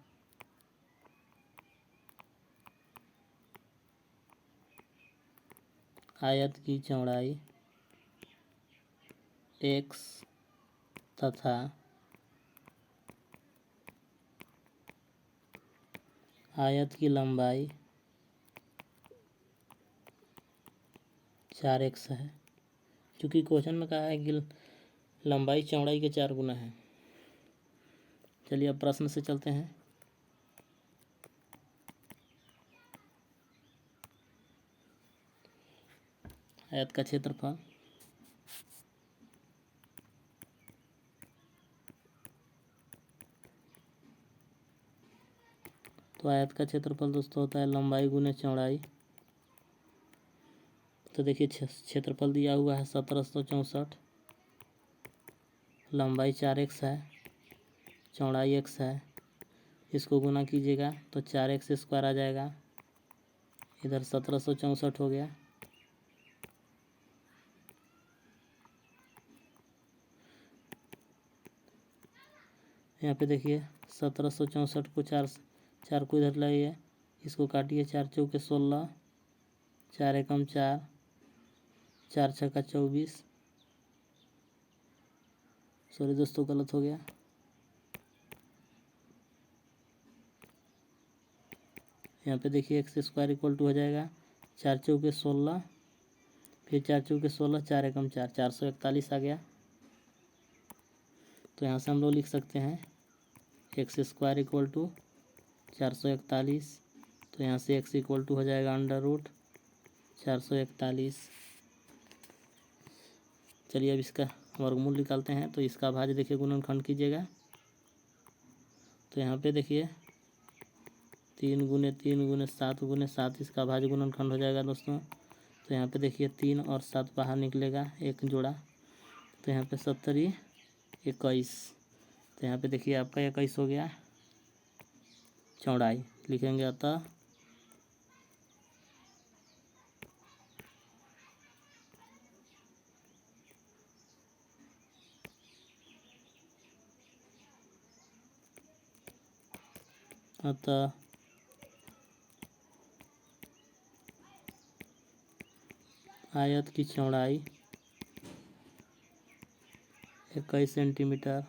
A: आयत की चौड़ाई x तथा आयत की लंबाई 4x है। क्योंकि क्वेश्चन में कहा है कि लंबाई चौड़ाई के 4 गुना है। चलिए अब प्रश्न से चलते हैं। आयत का क्षेत्रफल तो आयत का क्षेत्रफल दोस्तों होता है लंबाई गुने चौड़ाई। तो देखिए क्षेत्रफल दिया हुआ है 1764, लंबाई 4x है, चौड़ाई x है। इसको गुना कीजिएगा तो 4x स्क्वायर आ जाएगा। इधर 1764 हो गया, यहाँ पे देखिए 1764 को 4 को इधर लाइए, इसको काटिए, 4 चौके 16, 4 एकम 4, 4 छक्का 24। सॉरी दोस्तों गलत हो गया। यहाँ पे देखिए एक्स स्क्वायर इक्वल टू हो जाएगा 4 चौके 16, फिर 4 चौके 16, 4 एकम 4, 441 आ गया। तो यहाँ से हम लोग लिख सकते हैं एक्स स्क्वायर इक्वल टू 441। तो यहाँ से एक्स इक्वल टू हो जाएगा अंडर रूट 441। चलिए अब इसका वर्गमूल निकालते हैं। तो इसका भाज्य देखिए गुणनखंड कीजिएगा। तो यहाँ पे देखिए 3 गुने 3 गुने 7 गुने 7, इसका भाज्य गुणनखंड हो जाएगा दोस्तों। तो यहाँ पे देखिए 3 और 7 बाहर निकलेगा, एक जोड़ा। तो यहाँ पे 70 21। तो यहाँ पे देखिए आपका 21 हो गया चौड़ाई, लिखेंगे अतः आयत की चौड़ाई 21 सेंटीमीटर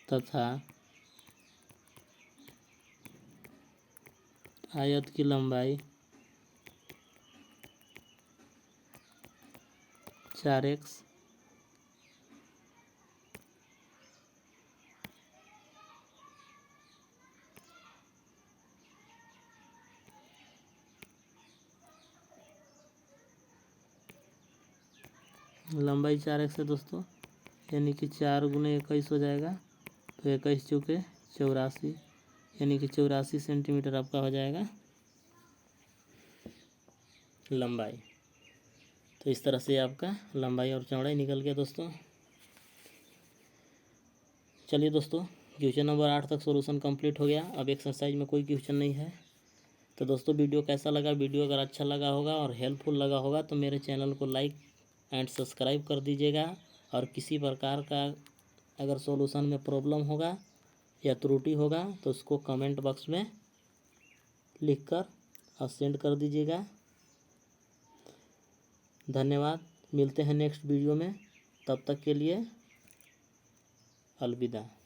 A: तथा आयत की लंबाई 4x लंबाई 4x है दोस्तों। यानी कि 4 गुने 21 हो जाएगा। तो 21 चौके 84, यानी कि 84 सेंटीमीटर आपका हो जाएगा लंबाई। तो इस तरह से आपका लंबाई और चौड़ाई निकल गया दोस्तों। चलिए दोस्तों क्वेश्चन नंबर 8 तक सॉल्यूशन कंप्लीट हो गया। अब एक्सरसाइज में कोई क्वेश्चन नहीं है। तो दोस्तों वीडियो कैसा लगा? वीडियो अगर अच्छा लगा होगा और हेल्पफुल लगा होगा तो मेरे चैनल को लाइक एंड सब्सक्राइब कर दीजिएगा और किसी प्रकार का अगर सॉल्यूशन में प्रॉब्लम होगा या त्रुटि होगा तो उसको कमेंट बॉक्स में लिखकर और सेंड कर दीजिएगा। धन्यवाद। मिलते हैं नेक्स्ट वीडियो में, तब तक के लिए अलविदा।